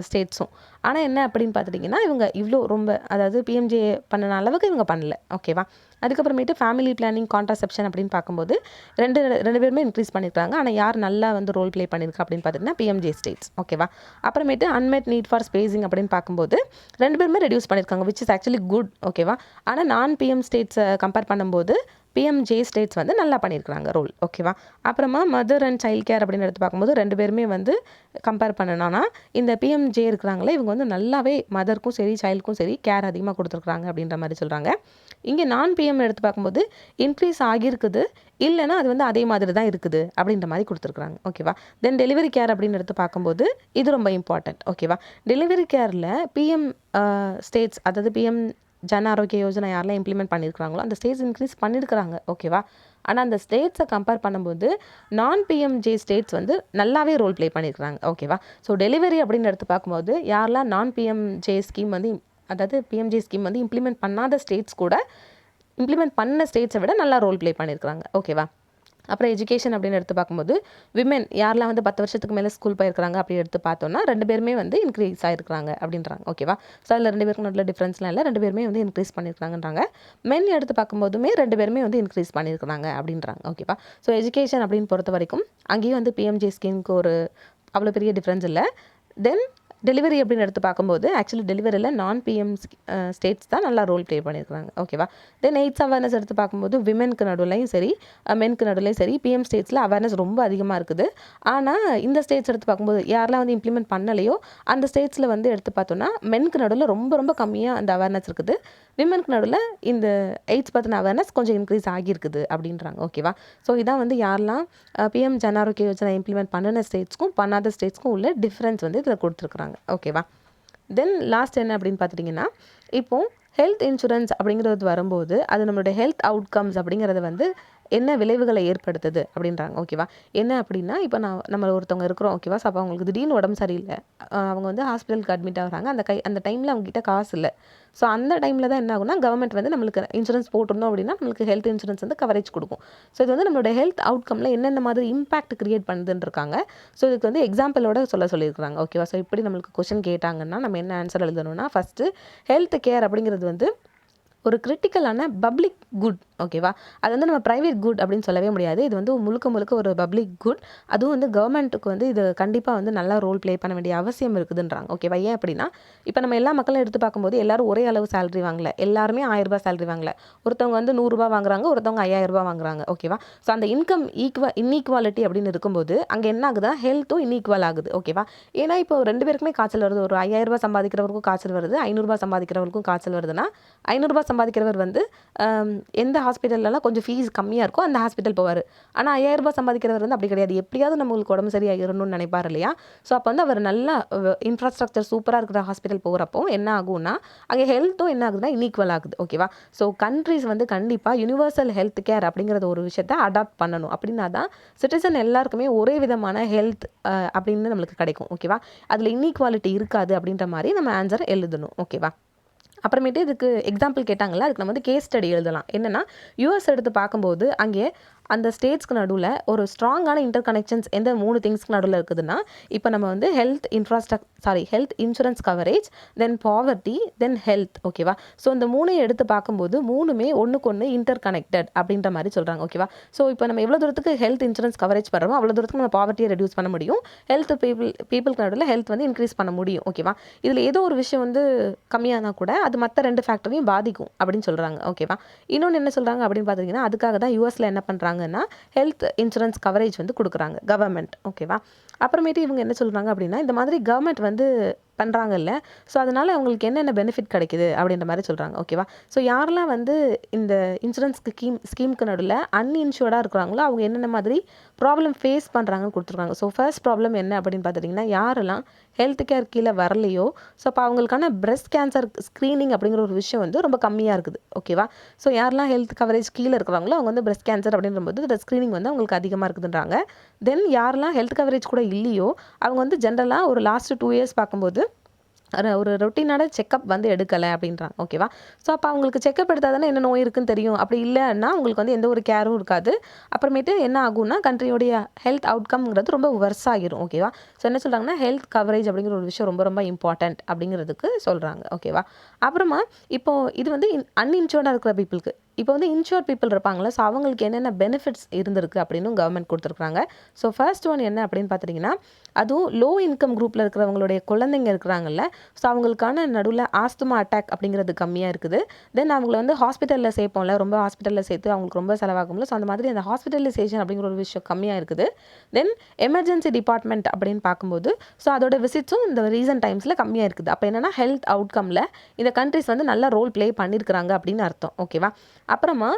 ஸ்டேட்ஸும். ஆனால் என்ன அப்படின்னு பார்த்துட்டிங்கன்னா இவங்க இவ்வளோ ரொம்ப அதாவது பிஎம்ஜே பண்ணின அளவுக்கு இவங்க பண்ணல. ஓகேவா. அதுக்கப்புறமேட்டு ஃபேமிலி பிளானிங், கான்ட்ராசெப்ஷன் அப்படின்னு பார்க்கும்போது ரெண்டு பேருமே இன்க்ரீஸ் பண்ணியிருக்காங்க. ஆனால் யார் நல்லா வந்து ரோல் ப்ளே பண்ணியிருக்கா அப்படின்னு பார்த்தீங்கன்னா பிஎம்ஜே ஸ்டேட்ஸ். ஓகேவா. அப்புறமேட்டு அன்மெட் நீட் ஃபார் ஸ்பேசிங் அப்படின்னு பார்க்கும்போது 2 பேருமே ரெடியூஸ் பண்ணியிருக்காங்க, விச் இஸ் ஆக்சுவலி குட். ஓகேவா. ஆனால் நான் பிஎம் ஸ்டேட்ஸை கம்பேர் பண்ணும்போது பிஎம்ஜே ஸ்டேட்ஸ் வந்து நல்லா பண்ணியிருக்கிறாங்க ரோல். ஓகேவா. அப்புறமா மதர் அண்ட் சைல்ட் கேர் அப்படின்னு எடுத்து பார்க்கும்போது 2 பேருமே வந்து கம்பேர் பண்ணணும்னா இந்த பிஎம்ஜே இருக்கிறாங்களே இவங்க வந்து நல்லாவே மதருக்கும் சரி சைல்டுக்கும் சரி கேர் அதிகமாக கொடுத்துருக்குறாங்க அப்படின்ற மாதிரி சொல்கிறாங்க. இங்கே நான் பிஎம் எடுத்து பார்க்கும்போது இன்க்ரீஸ் ஆகியிருக்குது, இல்லைனா அது வந்து அதே மாதிரி தான் இருக்குது அப்படின்ற மாதிரி கொடுத்துருக்குறாங்க. ஓகேவா. தென் டெலிவரி கேர் அப்படின்னு எடுத்து பார்க்கும்போது இது ரொம்ப இம்பார்ட்டன்ட். ஓகேவா. டெலிவரி கேரில் பிஎம் ஸ்டேட்ஸ், அதாவது பிஎம் ஜன் ஆரோக்கிய யோஜனா யாரெல்லாம் இம்ப்ளிமெண்ட் பண்ணியிருக்கிறாங்களோ அந்த ஸ்டேட்ஸ் இன்க்ரீஸ் பண்ணியிருக்கிறாங்க. ஓகேவா. ஆனால் அந்த ஸ்டேட்ஸை கம்பேர் பண்ணும்போது நான் பிஎம்ஜே ஸ்டேட்ஸ் வந்து நல்லாவே ரோல் ப்ளே பண்ணியிருக்கிறாங்க. ஓகேவா. ஸோ டெலிவரி அப்படின்னு எடுத்து பார்க்கும்போது யாரெல்லாம் நான் பிஎம்ஜே ஸ்கீம் வந்து அதாவது பிஎம்ஜே ஸ்கீம் வந்து இம்ப்ளிமெண்ட் பண்ணாத ஸ்டேட்ஸ் கூட இம்ப்ளிமெண்ட் பண்ண ஸ்டேட்ஸை விட நல்லா ரோல் ப்ளே பண்ணியிருக்கிறாங்க. ஓகேவா. அப்புறம் எஜுகேஷன் அப்படின்னு எடுத்து பார்க்கும்போது விமென் யாரெல்லாம் வந்து 10 வருஷத்துக்கு மேலே ஸ்கூல் போயிருக்கிறாங்க அப்படி எடுத்து பார்த்தோன்னா 2 பேருமே வந்து இன்க்ரீஸ் ஆகிருக்கிறாங்க அப்படின்றாங்க. ஓகேவா. ஸோ அதில் 2 பேருக்கு நல்ல டிஃப்ரென்ஸ்லாம் இல்லை, 2 பேருமே வந்து இன்க்ரீஸ் பண்ணியிருக்காங்கன்றாங்க. மென் எடுத்து பார்க்கும்போதுமே 2 பேருமே வந்து இன்க்ரீஸ் பண்ணியிருக்கிறாங்க அப்படின்றாங்க. ஓகேவா. ஸோ எஜுகேஷன் அப்படின்னு பொறுத்த வரைக்கும் அங்கேயும் வந்து பிஎம்ஜே ஸ்கீமுக்கு ஒரு அவ்வளோ பெரிய டிஃப்ரென்ஸ் இல்லை. தென் டெலிவரி அப்படின்னு எடுத்து பார்க்கும்போது ஆக்சுவலி டெலிவரியில் நான் பிஎம் ஸ்டேட்ஸ் தான் நல்லா ரோல் ப்ளே பண்ணியிருக்காங்க. ஓகேவா. தென் எய்ட்ஸ் அவேர்னஸ் எடுத்து பார்க்கும்போது விமென்க்கு நடுவுலையும் சரி மென்க்கு நடுவுலையும் சரி பிஎம் ஸ்டேட்ஸில் அவேர்னஸ் ரொம்ப அதிகமாக இருக்குது. ஆனால் இந்த ஸ்டேட்ஸ் எடுத்து பார்க்கும்போது யாரெல்லாம் வந்து இம்ப்ளிமெண்ட் பண்ணலையோ அந்த ஸ்டேட்ஸில் வந்து எடுத்து பார்த்தோன்னா மென்க்கு நடுவில் ரொம்ப ரொம்ப கம்மியாக அந்த அவேர்னஸ் இருக்குது. விமென்க்கு நடுவில் இந்த எய்ட்ஸ் பற்றின அவேர்னஸ் கொஞ்சம் இன்க்ரீஸ் ஆகியிருக்குது அப்படின்றாங்க. ஓகேவா. ஸோ இதான் வந்து யாரெல்லாம் பிஎம் ஜன் ஆரோக்கிய யோஜனா இம்ப்ளிமெண்ட் பண்ணின ஸ்டேட்ஸ்க்கும் பண்ணாத ஸ்டேட்ஸ்க்கும் உள்ள டிஃப்ரென்ஸ் வந்து இதில் கொடுத்துருக்குறாங்க. ஓகேவா. தென் லாஸ்ட் என்ன அப்படின்னு பார்த்துட்டிங்கன்னா இப்போது ஹெல்த் இன்சூரன்ஸ் அப்படிங்கிறது வரும்போது அது நம்மளுடைய ஹெல்த் அவுட்கம்ஸ் அப்படிங்கிறத வந்து என்ன விளைவுகளை ஏற்படுத்துது அப்படின்றாங்க. ஓகேவா. என்ன அப்படின்னா இப்போ நம்ம ஒருத்தவங்க இருக்கிறோம். ஓகேவா. ஸோ அப்போ அவங்களுக்கு திடீர்னு உடம்பு சரியில்லை, அவங்க வந்து ஹாஸ்பிட்டலுக்கு அட்மிட் ஆகிறாங்க. அந்த டைமில் அவங்ககிட்ட காசு இல்லை. ஸோ அந்த டைமில் தான் என்ன ஆகுனா கவர்மெண்ட் வந்து நம்மளுக்கு இன்சூரன்ஸ் போட்டிருந்தோம் அப்படின்னா நம்மளுக்கு ஹெல்த் இன்சூரன்ஸ் வந்து கவரேஜ் கொடுக்கும். ஸோ இது வந்து நம்மளோட ஹெல்த் அவுட்கமில் என்னென்ன மாதிரி இம்பாக்ட் கிரியேட் பண்ணுதுன்னு இருக்காங்க. ஸோ இதுக்கு வந்து எக்ஸாம்பிளோட சொல்லியிருக்காங்க. ஓகேவா. ஸோ இப்படி நம்மளுக்கு கொஸ்டின் கேட்டாங்கன்னா நம்ம என்ன ஆன்சர் எழுதணும்னா ஃபஸ்ட்டு ஹெல்த் கேர் அப்படிங்கிறது வந்து ஒரு கிரிட்டிக்கலான பப்ளிக் குட். ஓகேவா. அது வந்து நம்ம ப்ரைவேட் குட் அப்படின்னு சொல்லவே முடியாது. இது வந்து முழுக்க ஒரு பப்ளிக் குட். அதுவும் வந்து கவர்மெண்ட்டுக்கு வந்து இது கண்டிப்பாக வந்து நல்லா ரோல் ப்ளே பண்ண வேண்டிய அவசியம் இருக்குதுன்றாங்க. ஓகேவா. ஏன் அப்படின்னா இப்போ நம்ம எல்லா மக்களும் எடுத்து பார்க்கும்போது எல்லாரும் ஒரே அளவு சேலரி வாங்கல, எல்லாருமே 1000 ரூபாய் சேலரி வாங்கல. ஒருத்தவங்க வந்து 100 ரூபாய் வாங்குறாங்க, ஒருத்தவங்க 5000 ரூபாய் வாங்குறாங்க. ஓகேவா. ஸோ அந்த இன்கம் இன்ஈக்வாலிட்டி அப்படின்னு இருக்கும்போது அங்கே என்ன ஆகுதுன்னா ஹெல்த்தும் இன்ஈக்வல் ஆகுது. ஓகேவா. ஏன்னா இப்போ 2 பேருக்குமே காய்ச்சல் வருது. ஒரு 5000 ரூபாய் சம்பாதிக்கிறவருக்கும் காய்ச்சல் வருது, 500 ரூபாய் சம்பாதிக்கிறவருக்கும் காய்ச்சல் வருதுன்னா 500 ரூபாய் சம்பாதிக்கிறவர் வந்து எந்த ஹாஸ்பிட்டல்லாம் கொஞ்சம் ஃபீஸ் கம்மியாக இருக்கும் அந்த ஹாஸ்பிட்டல் போவார். ஆனால் 5000 ரூபாய் சம்பாதிக்கிறவர் வந்து அப்படி கிடையாது. எப்படியாவது நம்மளுக்கு உடம்பு சரியாகிடணும்னு நினைப்பார் இல்லையா. ஸோ அப்போ வந்து அவர் நல்லா இன்ஃப்ராஸ்ட்ரக்சர் சூப்பராக இருக்கிற ஹாஸ்பிட்டல் போகிறப்போ என்ன ஆகும்னா அங்கே ஹெல்த்தும் என்ன ஆகுதுன்னா இன்ஈக்வல் ஆகுது. ஓகேவா. ஸோ கண்ட்ரிஸ் வந்து கண்டிப்பாக யூனிவர்சல் ஹெல்த் கேர் அப்படிங்கிறத ஒரு விஷயத்தை அடாப்ட் பண்ணணும். அப்படின்னா தான் சிட்டிசன் எல்லாருக்குமே ஒரே விதமான ஹெல்த் அப்படின்னு நம்மளுக்கு கிடைக்கும். ஓகேவா. அதில் இன்ஈக்வாலிட்டி இருக்காது அப்படின்ற மாதிரி நம்ம ஆன்சர் எழுதணும். ஓகேவா. அப்புறமேட்டு இதுக்கு எக்ஸாம்பிள் கேட்டாங்கல்ல, அதுக்கு நம்ம வந்து கேஸ் ஸ்டடி எழுதலாம். என்னென்னா யூஎஸ் எடுத்து பார்க்கும்போது அங்கே அந்த ஸ்டேட்ஸ்க்கு நடுவில் ஒரு ஸ்ட்ராங்கான இன்டர் கனெக்ஷன்ஸ் எந்த 3 திங்ஸ்க்கு நடுவில் இருக்குதுன்னா இப்போ நம்ம வந்து ஹெல்த் இன்சூரன்ஸ் கவரேஜ், தென் பாவர்ட்டி, தென் ஹெல்த். ஓகேவா. ஸோ இந்த 3 எடுத்து பார்க்கும்போது 3மே ஒன்றுக்கு ஒன்று இன்டர் கனெக்டட் அப்படின்ற மாதிரி சொல்கிறாங்க. ஓகேவா. ஸோ இப்போ நம்ம எவ்வளோ தூரத்துக்கு ஹெல்த் இன்சூரன்ஸ் கவரேஜ் பண்ணுறோமோ அவ்வளோ தூரத்துக்கு நம்ம பாவர்ட்டியை ரெடியூஸ் பண்ண முடியும், ஹெல்த் பீப்புளுக்கு நடுவில் ஹெல்த் வந்து இன்க்ரீஸ் பண்ண முடியும். ஓகேவா. இதில் ஏதோ ஒரு விஷயம் வந்து கம்மியானா கூட அது மற்ற 2 ஃபேக்டரையும் பாதிக்கும் அப்படின்னு சொல்கிறாங்க. ஓகேவா. இன்னொன்று என்ன சொல்கிறாங்க அப்படின்னு பார்த்தீங்கன்னா அதுக்காக தான் யூஎஸில் என்ன பண்ணுறாங்கன்னா ஹெல்த் இன்சூரன்ஸ் கவரேஜ் வந்து கொடுக்குறாங்க கவர்மெண்ட். ஓகேவா. அப்புறமேட்டு இவங்க என்ன சொல்கிறாங்க அப்படின்னா, இந்த மாதிரி கவர்மெண்ட் வந்து பண்ணுறாங்கல்ல, ஸோ அதனால் அவங்களுக்கு என்னென்ன பெனிஃபிட் கிடைக்குது அப்படின்ற மாதிரி சொல்கிறாங்க. ஓகேவா? ஸோ யாரெல்லாம் வந்து இந்த இன்சூரன்ஸ் ஸ்கீமுக்கு நடுவில் அன்இன்ஷூர்டாக இருக்கிறாங்களோ அவங்க என்னென்ன மாதிரி ப்ராப்ளம் ஃபேஸ் பண்ணுறாங்கன்னு கொடுத்துருக்காங்க. ஸோ ஃபர்ஸ்ட் ப்ராப்ளம் என்ன அப்படின்னு பார்த்துட்டிங்கன்னா, யாரெல்லாம் ஹெல்த் கேர் கீழே வரலையோ, ஸோ அப்போ அவங்களுக்கான பிரெஸ்ட் கேன்சர் ஸ்க்ரீனிங் அப்படிங்கிற ஒரு விஷயம் வந்து ரொம்ப கம்மியாக இருக்குது. ஓகேவா? ஸோ யாரெல்லாம் ஹெல்த் கவரேஜ் கீழே இருக்கிறாங்களோ அவங்க வந்து பிரெஸ்ட் கேன்சர் அப்படின்றபோது இந்த ஸ்க்ரீனிங் வந்து அவங்களுக்கு அதிகமாக இருக்குதுன்றாங்க. தென் யாரெல்லாம் ஹெல்த் கவரேஜ் கூட இல்லையோ அவங்க வந்து ஜென்ரலாக ஒரு லாஸ்ட் 2 இயர்ஸ் பார்க்கும்போது ஒரு ரொட்டீனான செக்கப் வந்து எடுக்கலை அப்படின்றாங்க. ஓகேவா? ஸோ அப்போ அவங்களுக்கு செக்கப் எடுத்தால் தானே என்ன நோய் இருக்குன்னு தெரியும். அப்படி இல்லைன்னா உங்களுக்கு வந்து எந்த ஒரு கேரும் இருக்காது. அப்புறமேட்டு என்ன ஆகும்னா கண்ட்ரியோடைய ஹெல்த் அவுட்கம்ங்கிறது ரொம்ப வர்ஸ் ஆகிரும். ஓகேவா? ஸோ என்ன சொல்கிறாங்கன்னா, ஹெல்த் கவரேஜ் அப்படிங்கிற ஒரு விஷயம் ரொம்ப ரொம்ப இம்பார்ட்டண்ட் அப்படிங்கிறதுக்கு சொல்கிறாங்க. ஓகேவா? அப்புறமா இப்போது இது வந்து அன்இன்ஷூர்டாக இருக்கிற பீப்புளுக்கு, இப்போ வந்து இன்ஷூர்ட் பீப்புள் இருப்பாங்களா, ஸோ அவங்களுக்கு என்னென்ன பெனிஃபிட்ஸ் இருந்திருக்கு அப்படின்னு கவர்மெண்ட் கொடுத்துருக்காங்க. ஸோ ஃபர்ஸ்ட் ஒன் என்ன அப்படின்னு பார்த்துட்டிங்கன்னா, அதுவும் லோ இன்கம் குரூப்பில் இருக்கிறவங்களுடைய குழந்தைங்க இருக்கிறாங்கல்ல, ஸோ அவங்களுக்கான நடுவில் ஆஸ்துமா அட்டாக் அப்படிங்கிறது கம்மியாக இருக்குது. தென் அவங்கள வந்து ஹாஸ்பிட்டலில் சேர்ப்போம்ல, ரொம்ப ஹாஸ்பிட்டலில் சேர்த்து அவங்களுக்கு ரொம்ப செலவாகும்ல, ஸோ அந்த மாதிரி அந்த ஹாஸ்பிட்டலைசேஷன் அப்படிங்கிற ஒரு விஷயம் கம்மியாக இருக்குது. தென் எமர்ஜென்சி டிபார்ட்மெண்ட் அப்படின்னு பார்க்கும்போது, ஸோ அதோட விசிட்ஸும் இந்த ரீசன்ட் டைம்ஸில் கம்மியாக இருக்குது. அப்போ என்னென்னா ஹெல்த் அவுட்கமில் இந்த கண்ட்ரிஸ் வந்து நல்ல ரோல் ப்ளே பண்ணியிருக்கிறாங்க அப்படின்னு அர்த்தம். ஓகேவா? அப்புறமா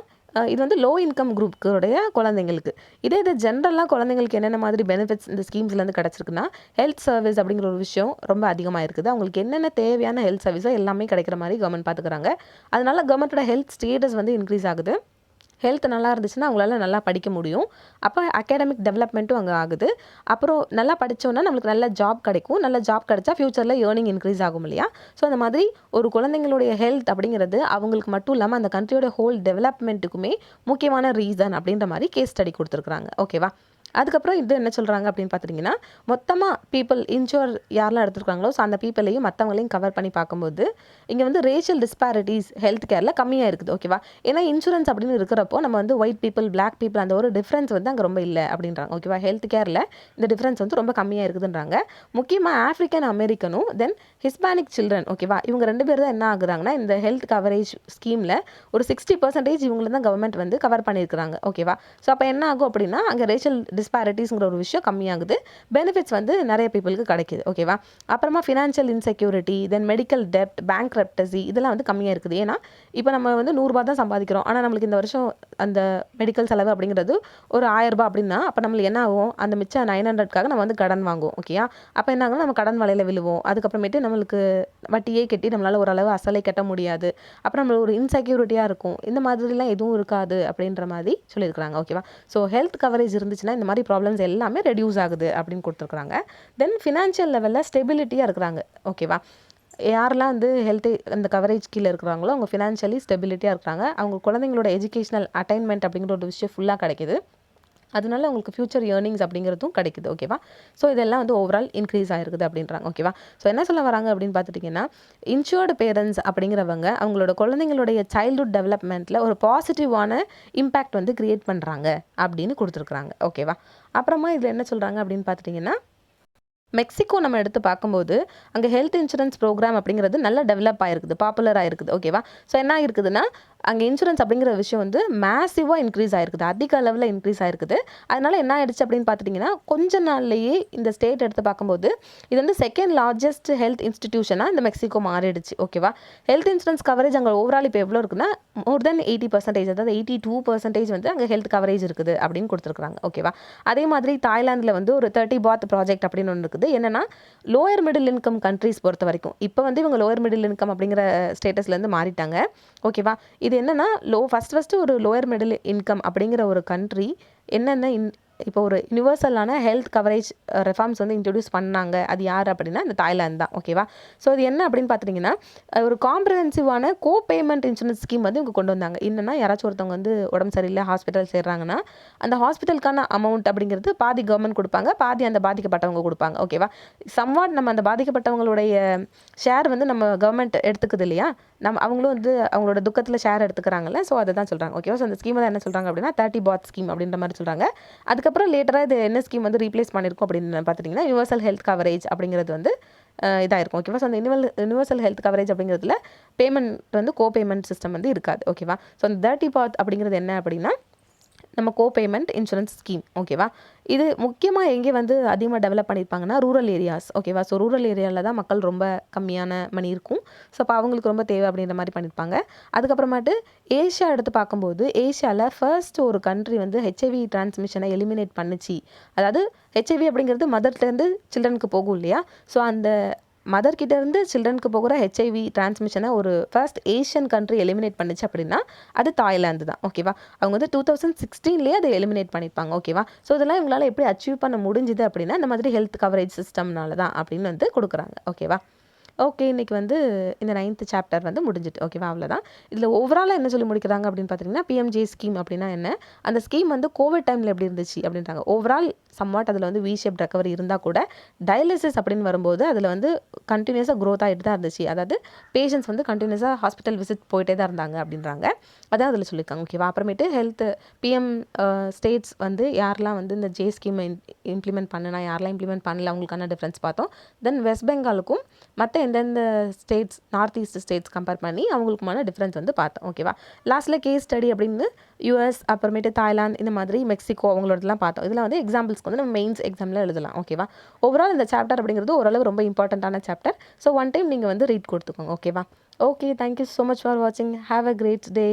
இது வந்து லோ இன்கம் குரூப்புடைய குழந்தைங்களுக்கு. இது ஜென்ரலாக குழந்தைங்களுக்கு என்னென்ன மாதிரி பெனிஃபிட்ஸ் இந்த ஸ்கீம்ஸ்லேருந்து கிடச்சிருக்குன்னா, ஹெல்த் சர்வீஸ் அப்படிங்கிற ஒரு விஷயம் ரொம்ப அதிகமாக இருக்குது. அவங்களுக்கு என்னென்ன தேவையான ஹெல்த் சர்வீஸோ எல்லாமே கிடைக்கிற மாதிரி கவர்மெண்ட் பார்த்துக்கிறாங்க. அதனால கவர்மெண்ட்டோட ஹெல்த் ஸ்டேட்டஸ் வந்து இன்க்ரீஸ் ஆகுது. ஹெல்த் நல்லா இருந்துச்சுன்னா அவங்களால நல்லா படிக்க முடியும். அப்போ அகாடமிக் டெவலப்மெண்ட்டும் அங்கே ஆகுது. அப்புறம் நல்லா படித்தோன்னா நம்மளுக்கு நல்ல ஜாப் கிடைக்கும். நல்ல ஜாப் கிடைச்சா ஃப்யூச்சரில் ஏர்னிங் இன்க்ரீஸ் ஆகும் இல்லையா? ஸோ அந்த மாதிரி ஒரு குழந்தைங்களுடைய ஹெல்த் அப்படிங்கிறது அவங்களுக்கு மட்டும் இல்லாமல் அந்த கண்ட்ரியோட ஹோல் டெவலப்மெண்ட்டுக்குமே முக்கியமான ரீசன் அப்படின்ற மாதிரி கேஸ் ஸ்டடி கொடுத்துருக்குறாங்க. ஓகேவா? அதுக்கப்புறம் இது என்ன சொல்கிறாங்க அப்படின்னு பார்த்துட்டிங்கன்னா, மொத்தமாக பீப்புள் இன்ஷூர் யாரெல்லாம் எடுத்துருக்காங்களோ ஸோ அந்த பீப்புளையும் மற்றவங்களையும் கவர் பண்ணி பார்க்கும்போது இங்கே வந்து ரேஷியல் டிஸ்பாரிட்டிஸ் ஹெல்த் கேரில் கம்மியாக இருக்குது. ஓகேவா? ஏன்னா இன்சூரன்ஸ் அப்படின்னு இருக்கிறப்போ நம்ம வந்து ஒயிட் பீப்புள், பிளாக் பீப்புள் அந்த ஒரு டிஃப்ரென்ஸ் வந்து அங்கே ரொம்ப இல்லை அப்படின்றாங்க. ஓகேவா? ஹெல்த் கேரில் இந்த டிஃப்ரென்ஸ் வந்து ரொம்ப கம்மியாக இருக்குதுன்றாங்க. முக்கியமாக ஆஃப்ரிக்கன் அமெரிக்கனும் தென் ஹிஸ்பானிக் சில்ட்ரன், ஓகேவா, இவங்க 2 பேர் தான் என்ன ஆகுறாங்கன்னா இந்த ஹெல்த் கவரேஜ் ஸ்கீமில் ஒரு 60% இவங்களை தான் கவர்மெண்ட் வந்து கவர் பண்ணியிருக்கிறாங்க. ஓகேவா? ஸோ அப்போ என்ன ஆகும் அப்படின்னா அங்கே ரேஷியல் டிஸ்பாரிட்டிஸ்ங்கிற ஒரு விஷயம் கம்மியாகுது. பெனிஃபிட்ஸ் வந்து நிறைய பீப்புளுக்கு கிடைக்குது. ஓகேவா? அப்புறமா ஃபினான்ஷியல் இன்செக்யூரிட்டி, தென் மெடிக்கல் டெப்ட், பேங்க்ரப்டசி இதெல்லாம் வந்து கம்மியாக இருக்குது. ஏன்னா இப்போ நம்ம வந்து 100 ரூபா தான் சம்பாதிக்கிறோம். ஆனால் நம்மளுக்கு இந்த வருஷம் அந்த மெடிக்கல் செலவு அப்படிங்கிறது ஒரு 1000 ரூபாய் அப்படின்னா அப்போ நம்மளுக்கு என்ன ஆகும், அந்த மிச்சம் 900க்காக நம்ம வந்து கடன் வாங்குவோம். ஓகேயா? அப்போ என்ன ஆகும்னா நம்ம கடன் வலையில் விழுவோம். அதுக்கப்புறமேட்டு நம்மளுக்கு வட்டியே கட்டி நம்மளால் ஓரளவு அசலை கட்ட முடியாது. அப்புறம் நம்மளுக்கு ஒரு இன்செக்யூரிட்டியாக இருக்கும். இந்த மாதிரிலாம் எதுவும் இருக்காது அப்படின்ற மாதிரி சொல்லியிருக்கிறாங்க. ஓகேவா? ஸோ ஹெல்த் கவரேஜ் இருந்துச்சுன்னா இந்த மாதிரி ப்ராப்ளம்ஸ் எல்லாமே ரெடியூஸ் ஆகுது அப்படின்னு கொடுத்துருக்குறாங்க. தென் ஃபினான்ஷியல் லெவலில் ஸ்டெபிலிட்டியாக இருக்கிறாங்க. ஓகேவா? யாரெல்லாம் வந்து ஹெல்த் அந்த கவரேஜ் கீழே இருக்கிறாங்களோ அவங்க ஃபினான்ஷியலி ஸ்டெபிலிட்டியாக இருக்கிறாங்க. அவங்க குழந்தைங்களோட எஜுகேஷனல் அட்டைன்மெண்ட் அப்படிங்கிற ஒரு விஷயம் ஃபுல்லாக கிடைக்குது. அதனால அவங்களுக்கு ஃபியூச்சர் ஏர்னிங்ஸ் அப்படிங்கிறதும் கிடைக்குது. ஓகேவா? ஸோ இதெல்லாம் வந்து ஓவரால் இன்க்ரீஸ் ஆகிருக்குது அப்படின்றாங்க. ஓகேவா? ஸோ என்ன சொல்ல வராங்க அப்படின்னு பார்த்துட்டிங்கன்னா, இன்ஷூர்டு பேரண்ட்ஸ் அப்படிங்கிறவங்க அவங்களோட குழந்தைங்களுடைய சைல்ட்ஹுட் டெவலப்மெண்ட்டில் ஒரு பாசிட்டிவான இம்பேக்ட் வந்து க்ரியேட் பண்ணுறாங்க அப்படின்னு கொடுத்துருக்குறாங்க. ஓகேவா? அப்புறமா இதில் என்ன சொல்கிறாங்க அப்படின்னு பார்த்துட்டிங்கன்னா, மெக்சிகோ நம்ம எடுத்து பார்க்கும்போது அங்கே ஹெல்த் இன்சூரன்ஸ் ப்ரோக்ராம் அப்படிங்கிறது நல்லா டெவலப் ஆகிருக்குது, பாப்புலர் ஆகிருக்குது. ஓகேவா? ஸோ என்ன ஆகிருக்குதுன்னா அங்கே இன்சூரன்ஸ் அப்படிங்கிற விஷயம் வந்து மேசிவாக இன்க்ரீஸ் ஆகிருக்குது, அதிக அளவில் இன்க்ரீஸ் ஆகிருக்குது. அதனால் என்ன ஆயிடுச்சு அப்படின்னு பார்த்துட்டிங்கன்னா, கொஞ்ச நாள்லேயே இந்த ஸ்டேட் எடுத்து பார்க்கும்போது இது வந்து செகண்ட் லார்ஜஸ்ட் ஹெல்த் இன்ஸ்டிடியூஷனாக இந்த மெக்சிகோ மாறிடுச்சு. ஓகேவா? ஹெல்த் இன்சூரன்ஸ் கவரேஜ் அங்கே ஓவரால் இப்போ எவ்வளோ இருக்குன்னா மோர் தென் 80%, அதாவது 82% வந்து அங்கே ஹெல்த் கவரேஜ் இருக்குது அப்படின்னு கொடுத்துருக்குறாங்க. ஓகேவா? அதே மாதிரி தாய்லாந்தில் வந்து ஒரு 30 பாத் ப்ராஜெக்ட் அப்படின்னு ஒன்று இருக்குது. என்னன்னா லோயர் மிடில் இன்கம் கண்ட்ரிஸ் பொறுத்த வரைக்கும் இப்போ வந்து இவங்க லோயர் மிடில் இன்கம் அப்படிங்கிற ஸ்டேட்டஸ்லேருந்து மாறிட்டாங்க. ஓகேவா? இது என்னன்னா ஃபஸ்ட்டு ஒரு லோயர் மிடில் இன்கம் அப்படிங்கிற ஒரு கண்ட்ரி என்னென்ன இப்போ ஒரு யுனிவர்சலான ஹெல்த் கவரேஜ் ரெஃபார்ம்ஸ் வந்து இன்ட்ரடியூஸ் பண்ணாங்க. அது யார் அப்படின்னா இந்த தாய்லாந்து தான். ஓகேவா? ஸோ அது என்ன அப்படின்னு பார்த்துட்டிங்கன்னா, ஒரு காம்ப்ரஹென்சிவான கோ பேமெண்ட் இன்சூரன்ஸ் ஸ்கீம் வந்து இவங்க கொண்டு வந்தாங்க. என்னென்னா யாராச்சும் ஒருத்தவங்க வந்து உடம்பு சரியில்லை ஹாஸ்பிட்டல் சேர்றாங்கன்னா அந்த ஹாஸ்பிட்டலுக்கான அமௌண்ட் அப்படிங்கிறது பாதி கவர்மெண்ட் கொடுப்பாங்க, பாதி அந்த பாதிக்கப்பட்டவங்க கொடுப்பாங்க. ஓகேவா? சம்வாட் நம்ம அந்த பாதிக்கப்பட்டவங்களுடைய ஷேர் வந்து நம்ம கவர்மெண்ட் எடுத்துக்குது இல்லையா, அவங்களும் வந்து அவங்களோட துக்கத்தில் ஷேர் எடுத்துக்கிறாங்கல்ல. ஸோ அதை தான் சொல்கிறாங்க. ஓகேவா? ஸோ அந்த ஸ்கீம் தான் என்ன சொல்கிறாங்க அப்படின்னா 30 பாத் ஸ்கீம் அப்படின்ற மாதிரி சொல்கிறாங்க. அதுக்கப்புறம் லேட்டராக இது என்ன ஸ்கீம் வந்து ரீப்ளேஸ் பண்ணியிருக்கும் அப்படின்னு பார்த்துட்டிங்கன்னா யுனிவர்சல் ஹெல்த் கவரேஜ் அப்படிங்கிறது வந்து இதாக இருக்கும். ஓகேவா? ஸோ அந்த யுனிவர்சல் ஹெல்த் கவரேஜ் அப்படிங்கிறதுல பேமெண்ட் வந்து கோ பேமெண்ட் சிஸ்டம் வந்து இருக்காது. ஓகேவா? ஸோ அந்த 30 பாத் அப்படிங்கிறது என்ன அப்படின்னா நம்ம கோபேமெண்ட் இன்சூரன்ஸ் ஸ்கீம். ஓகேவா? இது முக்கியமாக எங்கே வந்து அதிகமாக டெவலப் பண்ணியிருப்பாங்கன்னா ரூரல் ஏரியாஸ். ஓகேவா? ஸோ ரூரல் ஏரியாவில் தான் மக்கள் ரொம்ப கம்மியான மணி இருக்கும். ஸோ அப்போ அவங்களுக்கு ரொம்ப தேவை அப்படின்ற மாதிரி பண்ணியிருப்பாங்க. அதுக்கப்புறமேட்டு ஏஷியா எடுத்து பார்க்கும்போது ஏஷியாவில் ஃபர்ஸ்ட் ஒரு கண்ட்ரி வந்து ஹெச்ஐவி டிரான்ஸ்மிஷனை எலிமினேட் பண்ணுச்சு. அதாவது ஹெச்ஐவி அப்படிங்கிறது மதர்லேருந்து சில்ட்ரனுக்கு போகும் இல்லையா? ஸோ அந்த மதர்கிட்டேருந்து சில்ட்ரனுக்கு போகிற ஹெச்ஐவி டிரான்ஸ்மிஷனை ஒரு ஃபர்ஸ்ட் ஏஷியன் கண்ட்ரி எலிமினேட் பண்ணுச்சு அப்படின்னா அது தாய்லாந்து தான். ஓகேவா? அவங்க வந்து 2016 அதை எலிமினேட் பண்ணியிருப்பாங்க. ஓகேவா? ஸோ இதெல்லாம் இவங்களால் எப்படி அச்சீவ் பண்ண முடிஞ்சுது அப்படின்னா இந்த மாதிரி ஹெல்த் கவரேஜ் சிஸ்டம்னால தான் அப்படின்னு வந்து கொடுக்குறாங்க. ஓகேவா? ஓகே, இன்றைக்கி வந்து இந்த 9th சாப்டர் வந்து முடிஞ்சிட்டு. ஓகேவா? அவ்வளோதான். இதில் ஓவராலாக என்ன சொல்லி முடிக்கிறாங்க அப்படின்னு பார்த்தீங்கன்னா பிஎம்ஜே ஸ்கீம் அப்படின்னா என்ன, அந்த ஸ்கீம் வந்து கோவிட் டைமில் எப்படி இருந்துச்சு அப்படின்றாங்க. ஓவரால் சம்வாட் அதில் வந்து வி ஷேப் ரெக்கவரி இருந்தால் கூட டயாலிசிஸ் அப்படின்னு வரும்போது அதில் வந்து கண்டினியூஸாக க்ரோத் ஆகிட்டு தான் இருந்துச்சு. அதாவது பேஷண்ட்ஸ் வந்து கண்டினியூஸாக ஹாஸ்பிட்டல் விசிட் போயிட்டே தான் இருந்தாங்க அப்படின்றாங்க. அதான் அதில் சொல்லியிருக்காங்க. ஓகேவா? அப்புறமேட்டு ஹெல்த் பிஎம் ஸ்டேட்ஸ் வந்து யாரெல்லாம் வந்து இந்த ஜே ஸ்கீமை இம்ப்ளிமெண்ட் பண்ணுனா யாரெல்லாம் இம்ப்ளிமெண்ட் பண்ணல அவங்களுக்கான டிஃப்ரென்ஸ் பார்த்தோம். தென் வெஸ்ட் பெங்காலுக்கும் மற்ற எந்தெந்த states north east states compare பண்ணி அவங்களுக்குமான டிஃப்ரென்ஸ் வந்து பார்த்தோம். ஓகேவா? லாஸ்ட்டில் கேஸ் ஸ்டடி அப்படின்னு யூஎஸ் அப்புறமேட்டு தாய்லாந்து இந்த மாதிரி மெக்சிகோ அவங்களோடலாம் பார்த்தோம். இதில் வந்து எக்ஸாம்பிள்ஸ்க்கு வந்து நம்ம மெயின்ஸ் எக்ஸாமில் எழுதலாம். ஓகேவா? ஓவரால் இந்த சாப்டர் அப்படிங்கிறது ஓரளவு ரொம்ப இம்பார்ட்டண்ட்டான சாப்டர். ஸோ ஒன் டைம் நீங்கள் வந்து ரீட் கொடுத்துக்கோங்க. ஓகேவா? Okay, thank you so much for வாட்சிங். Have a great day.